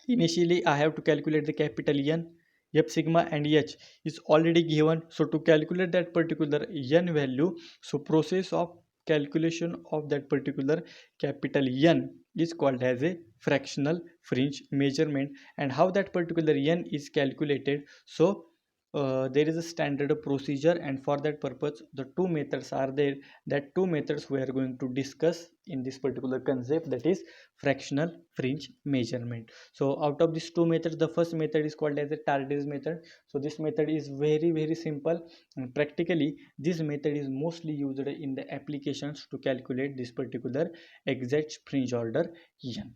initially I have to calculate the capital N. F sigma and h is already given, so to calculate that particular n value, so process of calculation of that particular capital N is called as a fractional fringe measurement. And how that particular n is calculated, so there is a standard procedure, and for that purpose the two methods are there. That two methods we are going to discuss in this particular concept, that is fractional fringe measurement. So out of these two methods, the first method is called as a Tardy's method. So this method is very simple, and practically this method is mostly used in the applications to calculate this particular exact fringe order n.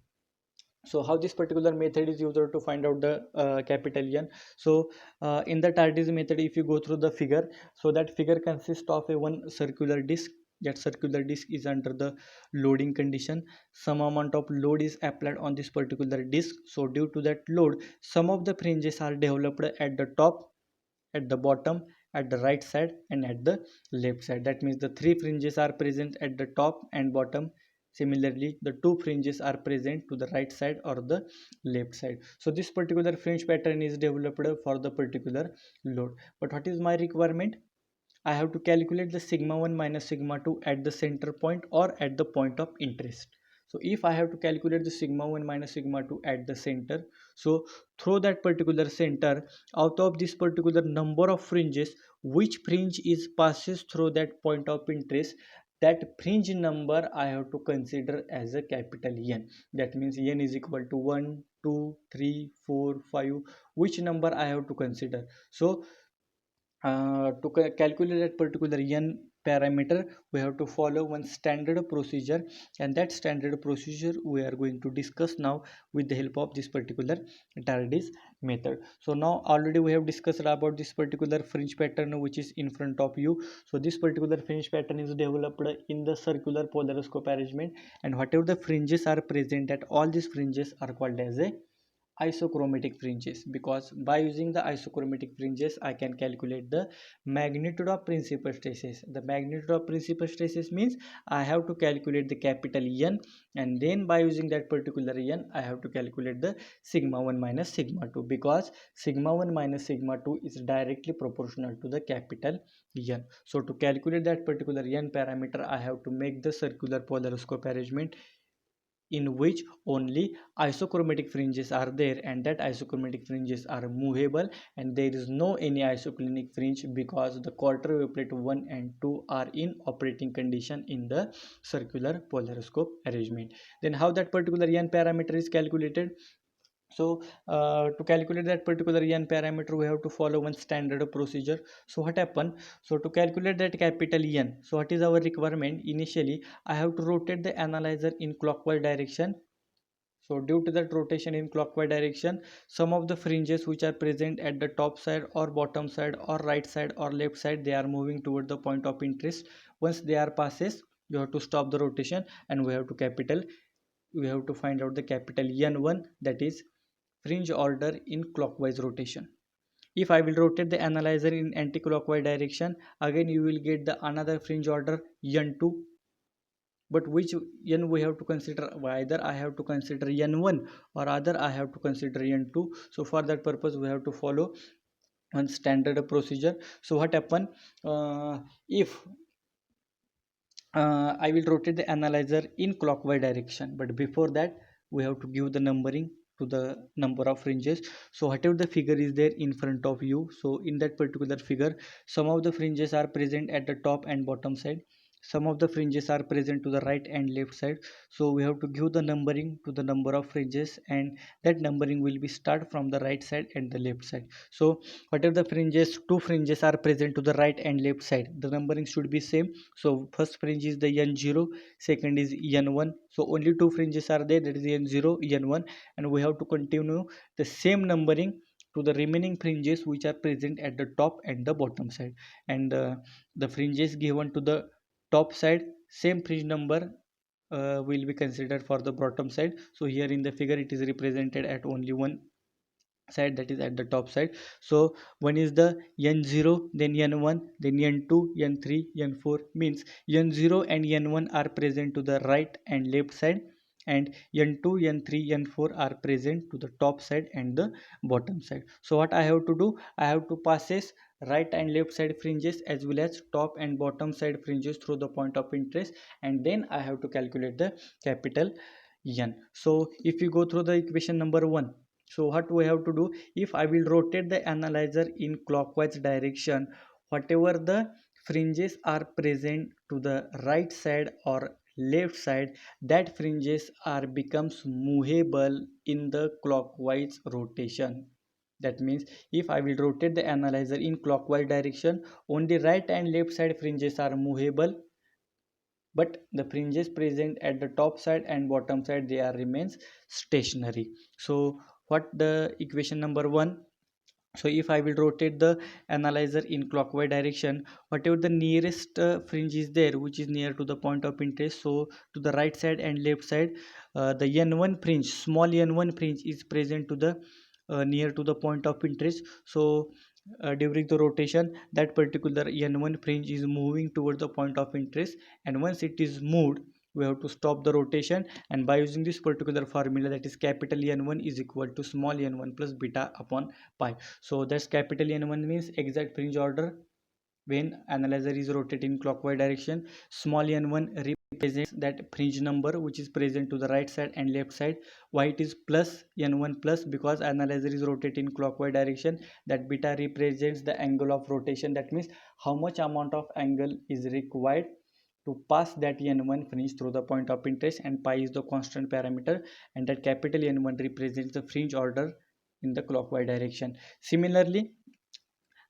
So how this particular method is used to find out the capital N. So in the Tardy's method, if you go through the figure, so that figure consists of a one circular disc. That circular disc is under the loading condition. Some amount of load is applied on this particular disc. So due to that load, some of the fringes are developed at the top, at the bottom, at the right side, and at the left side. That means the three fringes are present at the top and bottom. Similarly, the two fringes are present to the right side or the left side. So this particular fringe pattern is developed for the particular load. But what is my requirement? I have to calculate the sigma 1 minus sigma 2 at the center point or at the point of interest. So if I have to calculate the sigma 1 minus sigma 2 at the center, so through that particular center, out of this particular number of fringes, which fringe is passes through that point of interest, that fringe number I have to consider as a capital N. That means N is equal to 1, 2, 3, 4, 5. Which number I have to consider? So to calculate that particular n parameter, we have to follow one standard procedure, and that standard procedure we are going to discuss now with the help of this particular Tardy's method. So now already we have discussed about this particular fringe pattern which is in front of you. So this particular fringe pattern is developed in the circular polariscope arrangement, and whatever the fringes are present, that all these fringes are called as a isochromatic fringes, because by using the isochromatic fringes I can calculate the magnitude of principal stresses. The magnitude of principal stresses means I have to calculate the capital N, and then by using that particular N I have to calculate the sigma 1 minus sigma 2, because sigma 1 minus sigma 2 is directly proportional to the capital N. So to calculate that particular N parameter, I have to make the circular polariscope arrangement in which only isochromatic fringes are there, and that isochromatic fringes are movable, and there is no any isoclinic fringe because the quarter wave plate 1 and 2 are in operating condition in the circular polariscope arrangement. Then how that particular n parameter is calculated? So to calculate that particular n parameter, we have to follow one standard procedure. So what happened? So to calculate that capital N, so what is our requirement? Initially I have to rotate the analyzer in clockwise direction. So due to that rotation in clockwise direction, some of the fringes which are present at the top side or bottom side or right side or left side, they are moving toward the point of interest. Once they are passes, you have to stop the rotation, and we have to find out the capital N1, that is fringe order in clockwise rotation. If I will rotate the analyzer in anti-clockwise direction, again you will get the another fringe order N2. But which n we have to consider? Either I have to consider n1 or other I have to consider n2. So for that purpose we have to follow one standard procedure. So what happen, if I will rotate the analyzer in clockwise direction, but before that we have to give the numbering to the number of fringes. So whatever the figure is there in front of you, so in that particular figure, some of the fringes are present at the top and bottom side, some of the fringes are present to the right and left side. So we have to give the numbering to the number of fringes, and that numbering will be start from the right side and the left side. So whatever the fringes, two fringes are present to the right and left side, the numbering should be same. So first fringe is the n0, second is n1. So only two fringes are there, that is n0, n1, and we have to continue the same numbering to the remaining fringes which are present at the top and the bottom side. And the fringes given to the top side, same fringe number will be considered for the bottom side. So here in the figure it is represented at only one side, that is at the top side. So one is the n0, then n1, then n2, n3, n4, means n0 and n1 are present to the right and left side, and n2, n3, n4 are present to the top side and the bottom side. So what I have to do, I have to passes right and left side fringes as well as top and bottom side fringes through the point of interest, and then I have to calculate the capital N. So if you go through the equation number 1, so what we have to do, if I will rotate the analyzer in clockwise direction, whatever the fringes are present to the right side or left side, that fringes are becomes movable in the clockwise rotation. That means if I will rotate the analyzer in clockwise direction, only right and left side fringes are movable, but the fringes present at the top side and bottom side, they are remains stationary. So what the equation number 1, so if I will rotate the analyzer in clockwise direction, whatever the nearest fringe is there which is near to the point of interest, so to the right side and left side, the n1 fringe, small n1 fringe is present to the near to the point of interest. So during the rotation, that particular n1 fringe is moving towards the point of interest, and once it is moved, we have to stop the rotation, and by using this particular formula, that is capital N1 is equal to small n1 plus beta upon pi. So that's capital N1 means exact fringe order when analyzer is rotated in clockwise direction. Small n1 represents that fringe number which is present to the right side and left side. Why it is plus n1 plus? Because analyzer is rotated in clockwise direction. That beta represents the angle of rotation, that means how much amount of angle is required to pass that n1 fringe through the point of interest, and pi is the constant parameter, and that capital N1 represents the fringe order in the clockwise direction. Similarly,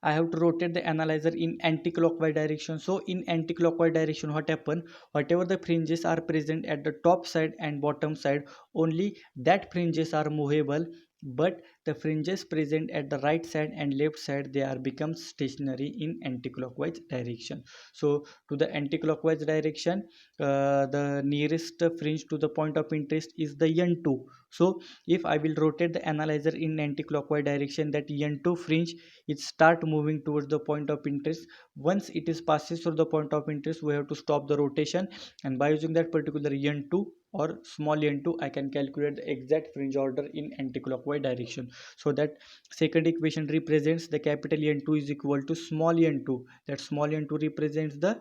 I have to rotate the analyzer in anti-clockwise direction. So in anti-clockwise direction, what happen? Whatever the fringes are present at the top side and bottom side, only that fringes are movable, but the fringes present at the right side and left side, they are become stationary in anti-clockwise direction. So to the anti-clockwise direction, the nearest fringe to the point of interest is the n2. So if I will rotate the analyzer in anti-clockwise direction, that n2 fringe, it start moving towards the point of interest. Once it is passes through the point of interest, we have to stop the rotation, and by using that particular n2 or small n2, I can calculate the exact fringe order in anti-clockwise direction. So that second equation represents the capital N2 is equal to small n2. That small n2 represents the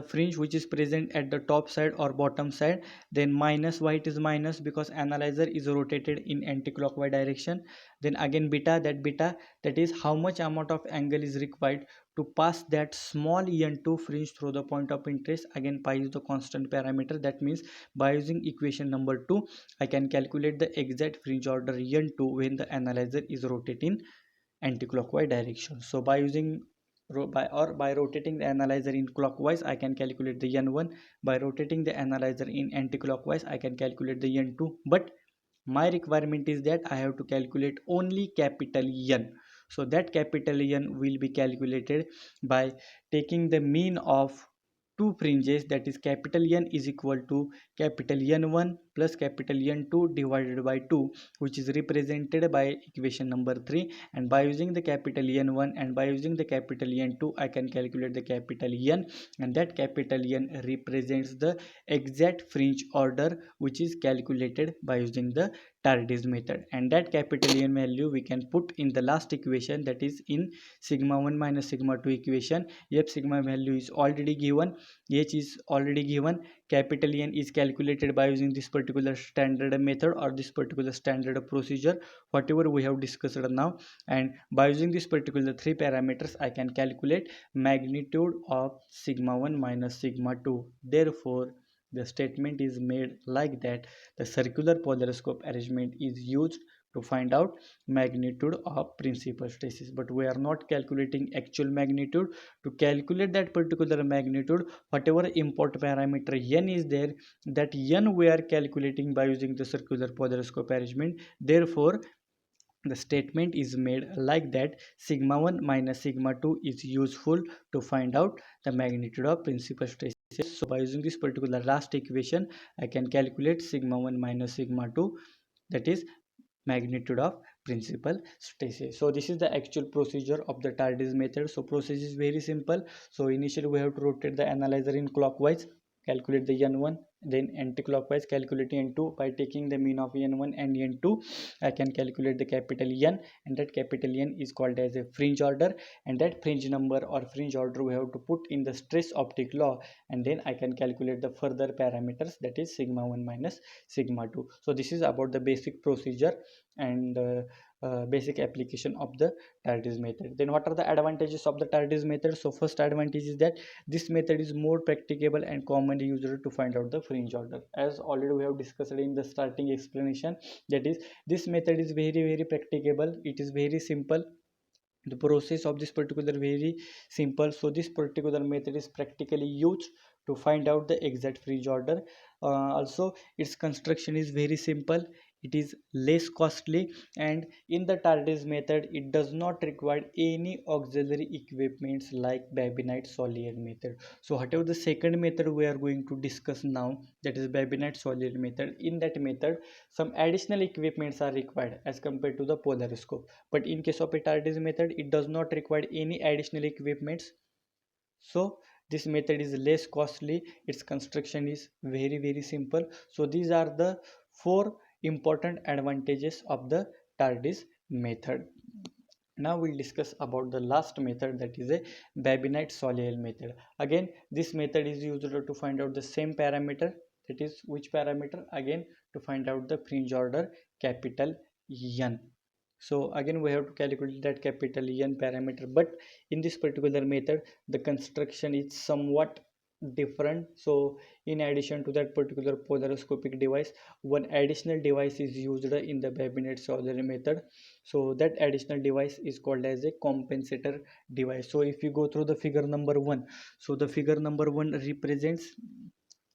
fringe which is present at the top side or bottom side. Then minus, why it is minus? Because analyzer is rotated in anti-clockwise direction. Then again beta, that beta, that is how much amount of angle is required to pass that small n2 fringe through the point of interest. Again pi is the constant parameter. That means by using equation number 2, I can calculate the exact fringe order n2 when the analyzer is rotating anti-clockwise direction. So by using by rotating the analyzer in clockwise, I can calculate the n1. By rotating the analyzer in anti-clockwise, I can calculate the n2. But my requirement is that I have to calculate only capital N. So that capital N will be calculated by taking the mean of two fringes, that is capital N is equal to capital N1 plus capital N2 divided by 2, which is represented by equation number 3. And by using the capital N1 and by using the capital N2, I can calculate the capital N, and that capital N represents the exact fringe order which is calculated by using the Tardy's method. And that capital N value we can put in the last equation, that is in sigma 1 minus sigma 2 equation. F sigma value is already given, H is already given, capital N is calculated by using this particular standard method or this particular standard procedure, whatever we have discussed now. And by using this particular three parameters, I can calculate magnitude of sigma 1 minus sigma 2. Therefore, the statement is made like that the circular polariscope arrangement is used to find out magnitude of principal stresses, but we are not calculating actual magnitude. To calculate that particular magnitude, whatever import parameter n is there, that n we are calculating by using the circular polariscope arrangement. Therefore, the statement is made like that sigma 1 minus sigma 2 is useful to find out the magnitude of principal stresses. So by using this particular last equation, I can calculate sigma 1 minus sigma 2, that is magnitude of principal stresses. So this is the actual procedure of the Tardy's method. So process is very simple. So initially we have to rotate the analyzer in clockwise, calculate the n1, then anti-clockwise calculating n2. By taking the mean of n1 and n2, I can calculate the capital N, and that capital N is called as a fringe order, and that fringe number or fringe order we have to put in the stress optic law, and then I can calculate the further parameters, that is sigma 1 minus sigma 2. So this is about the basic procedure and basic application of the Tardy's method. Then what are the advantages of the Tardy's method? So first advantage is that this method is more practicable and commonly used to find out the fringe order. As already we have discussed in the starting explanation, that is, this method is very practicable. It is very simple. The process of this particular very simple. So this particular method is practically used to find out the exact fringe order. Also, its construction is very simple, it is less costly, and in the Tardy's method it does not require any auxiliary equipments like Babinet Soliel method. So whatever the second method we are going to discuss now, that is Babinet Soliel method, in that method some additional equipments are required as compared to the Poloriscope. But in case of a Tardy's method, it does not require any additional equipments. So this method is less costly, its construction is very simple. So these are the four important advantages of the Tardy's method. Now we'll discuss about the last method, that is a Babinet Soliel method. Again, this method is used to find out the same parameter, that is which parameter? Again, to find out the fringe order capital N. So again we have to calculate that capital N parameter, but in this particular method the construction is somewhat different. So in addition to that particular polariscopic device, one additional device is used in the Babinet Soliel method. So that additional device is called as a compensator device. So if you go through the figure number 1, so the figure number 1 represents,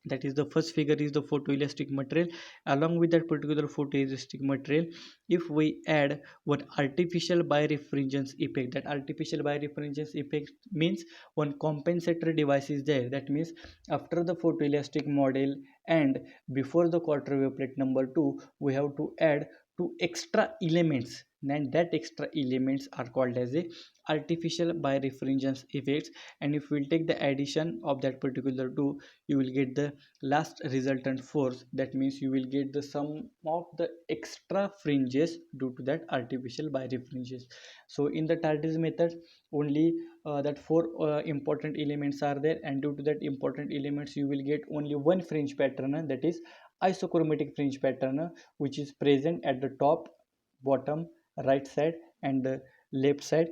that is the first figure is the photoelastic material. Along with that particular photoelastic material, if we add one artificial birefringence effect, that artificial birefringence effect means one compensator device is there. That means after the photoelastic model and before the quarter wave plate number 2, we have to add two extra elements, and that extra elements are called as a artificial birefringence effects. And if we'll take the addition of that particular two, you will get the last resultant force. That means you will get the sum of the extra fringes due to that artificial birefringes. So in the Tardy's method, only that four important elements are there, and due to that important elements you will get only one fringe pattern, that is isochromatic fringe pattern, which is present at the top, bottom, right side and the left side.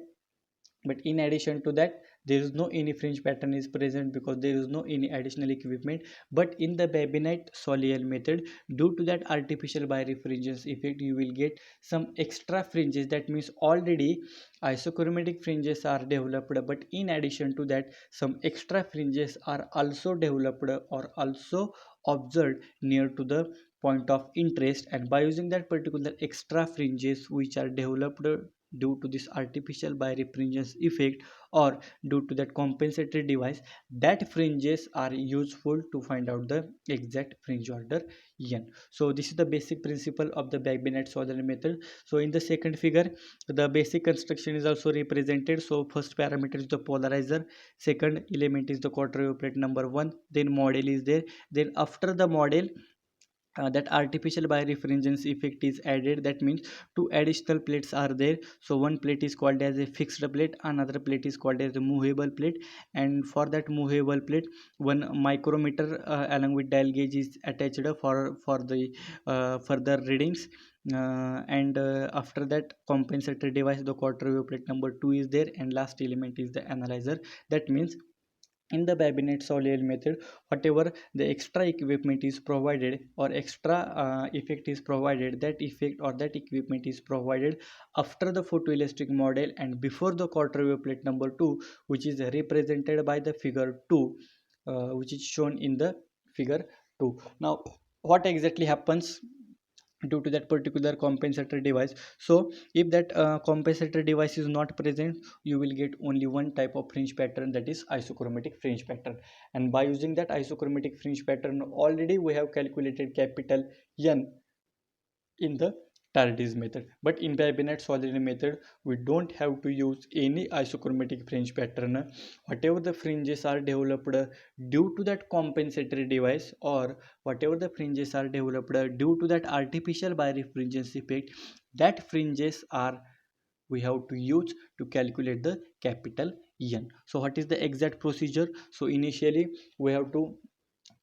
But in addition to that, there is no any fringe pattern is present because there is no any additional equipment. But in the Babinet Soliel method, due to that artificial birefringence effect, you will get some extra fringes. That means already isochromatic fringes are developed, but in addition to that, some extra fringes are also developed or also observed near to the point of interest. And by using that particular extra fringes which are developed due to this artificial birefringence effect or due to that compensatory device, that fringes are useful to find out the exact fringe order N. So this is the basic principle of the Babinet Soliel method. So in the second figure, the basic construction is also represented. So first parameter is the polarizer, second element is the quarter wave plate number 1, then model is there, then after the model that artificial birefringence effect is added. That means two additional plates are there. So one plate is called as a fixed plate, another plate is called as a movable plate, and for that movable plate one micrometer along with dial gauge is attached for the further readings. And after that compensatory device, the quarter wave plate number 2 is there, and last element is the analyzer. That means in the Babinet Soliel method, whatever the extra equipment is provided or extra effect is provided, that effect or that equipment is provided after the photoelastic model and before the quarter wave plate number 2, which is represented by the figure 2, which is shown in the figure 2. Now what exactly happens due to that particular compensatory device? So if that compensatory device is not present, you will get only one type of fringe pattern, that is isochromatic fringe pattern. And by using that isochromatic fringe pattern, already we have calculated capital N in the Tardy's method. But in Babinet Soliel method, we don't have to use any isochromatic fringe pattern. Whatever the fringes are developed due to that compensatory device, or whatever the fringes are developed due to that artificial birefringence effect, that fringes are we have to use to calculate the capital N. So what is the exact procedure? So initially we have to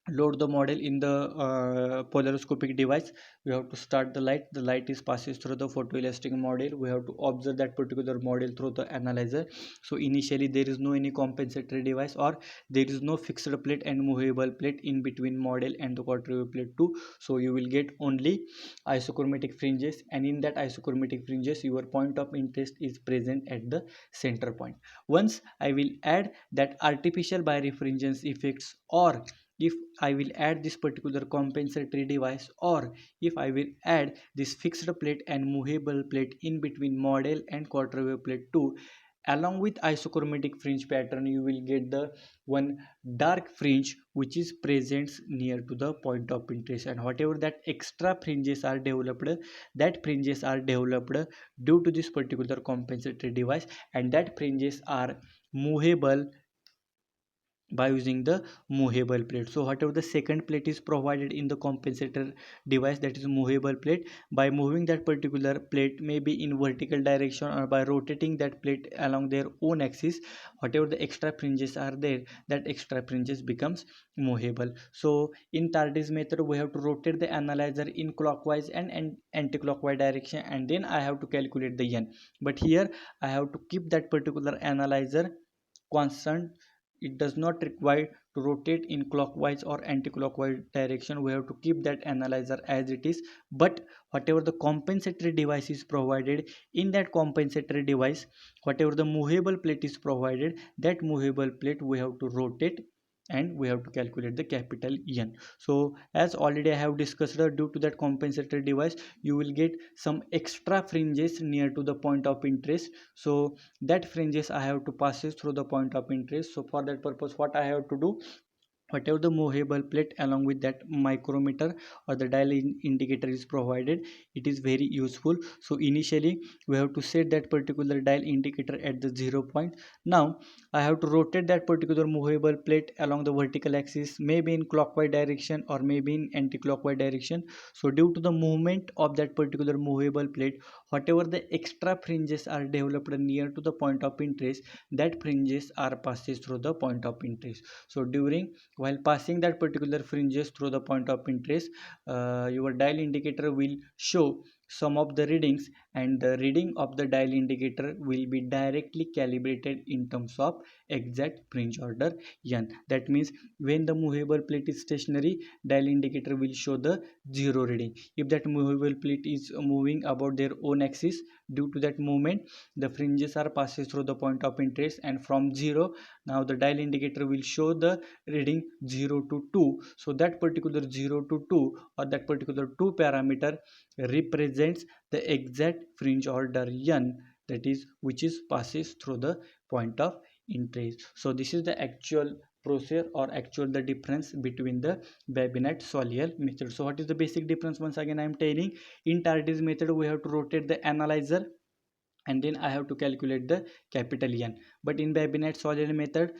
load the model in the polariscopic device. We have to start the light is passes through the photoelastic model. We have to observe that particular model through the analyzer. So initially there is no any compensatory device, or there is no fixed plate and movable plate in between model and the quarter wave plate 2. So you will get only isochromatic fringes, and in that isochromatic fringes your point of interest is present at the center point. Once I will add that artificial birefringence effects, or if I will add this particular compensatory device, or if I will add this fixed plate and movable plate in between model and quarter wave plate 2, along with isochromatic fringe pattern, you will get the one dark fringe which is present near to the point of interest. And whatever that extra fringes are developed, that fringes are developed due to this particular compensatory device, and that fringes are movable by using the movable plate. So whatever the second plate is provided in the compensator device, that is movable plate, by moving that particular plate maybe in vertical direction or by rotating that plate along their own axis, whatever the extra fringes are there, that extra fringes becomes movable. So in Tardy's method, we have to rotate the analyzer in clockwise and anti-clockwise direction, and then I have to calculate the N. But here I have to keep that particular analyzer constant. It does not require to rotate in clockwise or anti-clockwise direction. We have to keep that analyzer as it is. But whatever the compensatory device is provided, in that compensatory device, whatever the movable plate is provided, that movable plate we have to rotate, and we have to calculate the capital N. So as already I have discussed, due to that compensatory device you will get some extra fringes near to the point of interest. So that fringes I have to passes through the point of interest. So for that purpose, what I have to do, whatever the movable plate along with that micrometer or the dial indicator is provided, it is very useful. So initially we have to set that particular dial indicator at the 0 point. Now I have to rotate that particular movable plate along the vertical axis, maybe in clockwise direction or maybe in anti-clockwise direction. So due to the movement of that particular movable plate, whatever the extra fringes are developed near to the point of interest, that fringes are passes through the point of interest. So during while passing that particular fringes through the point of interest, your dial indicator will show some of the readings, and the reading of the dial indicator will be directly calibrated in terms of exact fringe order N. That means when the movable plate is stationary, dial indicator will show the 0 reading. If that movable plate is moving about their own axis, due to that movement the fringes are passes through the point of interest, and from 0 now the dial indicator will show the reading 0 to 2. So that particular 0 to 2 or that particular 2 parameter represents the exact fringe order N, that is which is passes through the point of interest. So this is the actual procedure or actual the difference between the Babinet Soliel method. So what is the basic difference? Once again I am telling, in Tardy's method we have to rotate the analyzer and then I have to calculate the capital N. But in Babinet Soliel method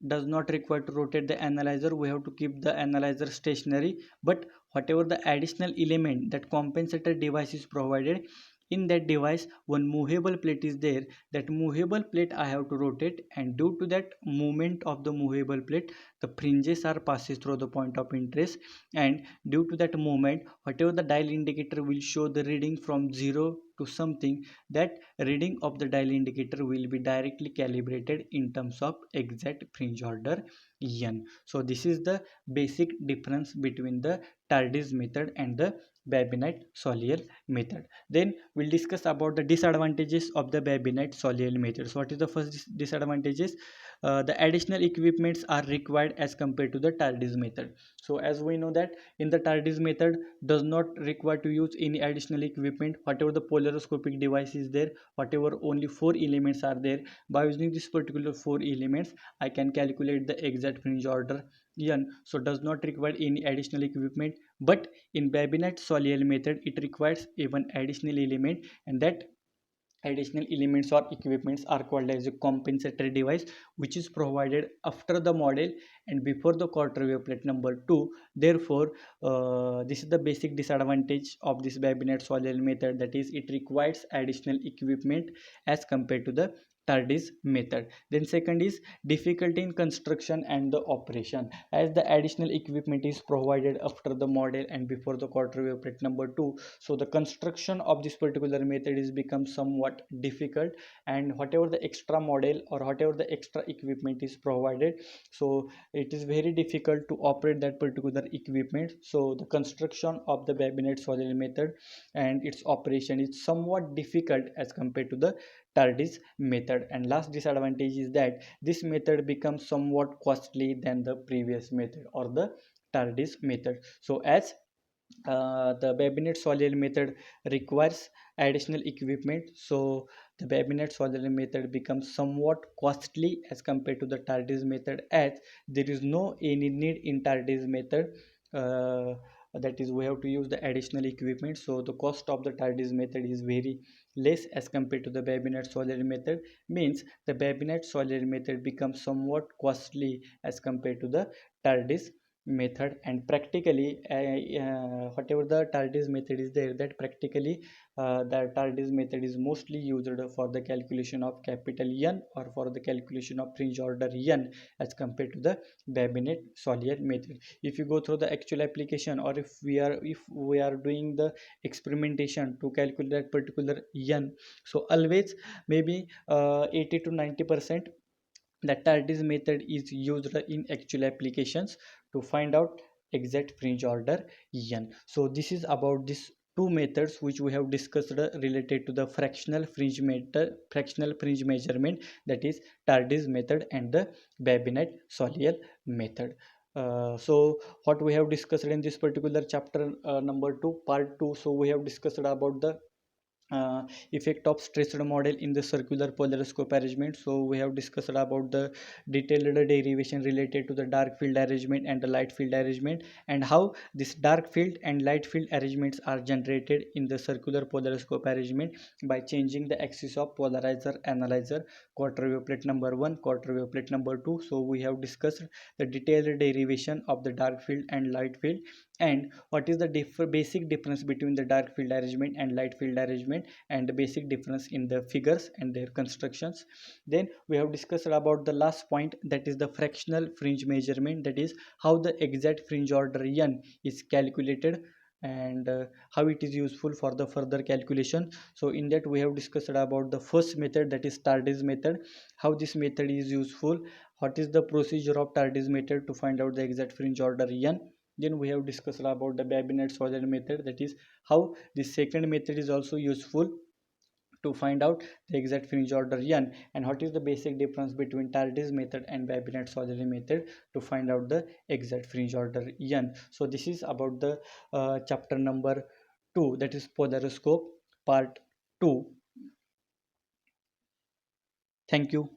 does not require to rotate the analyzer. We have to keep the analyzer stationary, but whatever the additional element that compensator device is provided, in that device one movable plate is there. That movable plate I have to rotate, and due to that movement of the movable plate, the fringes are passes through the point of interest, and due to that movement, whatever the dial indicator will show the reading from 0 to something, that reading of the dial indicator will be directly calibrated in terms of exact fringe order n. So this is the basic difference between the Tardy's method and the Babinet Soliel method. Then we'll discuss about the disadvantages of the Babinet Soliel method. So what is the first disadvantages? The additional equipments are required as compared to the Tardy's method. So as we know that in the Tardy's method does not require to use any additional equipment. Whatever the polariscopic device is there, whatever only 4 elements are there, by using this particular 4 elements I can calculate the exact fringe order n. So does not require any additional equipment. But in Babinet Soliel method it requires even additional element, and that additional elements or equipments are called as a compensatory device, which is provided after the model and before the quarter wave plate number 2. Therefore this is the basic disadvantage of this Babinet Soliel method, that is it requires additional equipment as compared to the Tardy's method. Then second is difficulty in construction and the operation, as the additional equipment is provided after the model and before the quarter wave plate number 2. So the construction of this particular method is become somewhat difficult, and whatever the extra model or whatever the extra equipment is provided, so it is very difficult to operate that particular equipment. So the construction of the Babinet Soliel method and its operation is somewhat difficult as compared to the Tardy's method. And last disadvantage is that this method becomes somewhat costly than the previous method or the Tardy's method. So as the Babinet Soliel method requires additional equipment, so the Babinet Soliel method becomes somewhat costly as compared to the Tardy's method, as there is no any need in Tardy's method, that is we have to use the additional equipment. So the cost of the Tardy's method is very less as compared to the Babinet Soliel method, means the Babinet Soliel method becomes somewhat costly as compared to the Tardy's method. And practically whatever the Tardy's method is there, that practically the Tardy's method is mostly used for the calculation of capital N or for the calculation of fringe order N as compared to the Babinet Soliel method. If you go through the actual application, or if we are doing the experimentation to calculate that particular N, so always maybe 80 to 90% the Tardy's method is used in actual applications to find out exact fringe order n. So this is about these two methods which we have discussed related to the fractional fringe measurement, that is Tardy's method and the Babinet Soliel method. So what we have discussed in this particular chapter number 2 part 2, so we have discussed about the uh, effect of stressed model in the circular polariscope arrangement. So we have discussed about the detailed derivation related to the dark field arrangement and the light field arrangement, and how this dark field and light field arrangements are generated in the circular polariscope arrangement by changing the axis of polarizer analyzer, quarter wave plate number 1, quarter wave plate number 2. So we have discussed the detailed derivation of the dark field and light field, and what is the basic difference between the dark field arrangement and light field arrangement, and the basic difference in the figures and their constructions. Then we have discussed about the last point, that is the fractional fringe measurement, that is how the exact fringe order n is calculated, and how it is useful for the further calculation. So in that we have discussed about the first method, that is Tardy's method, how this method is useful, what is the procedure of Tardy's method to find out the exact fringe order n. Then we have discussed about the Babinet Soliel method, that is how the second method is also useful to find out the exact fringe order n, and what is the basic difference between Tardy's method and Babinet Soliel method to find out the exact fringe order n. So this is about the chapter number 2, that is Polariscope part 2. Thank you.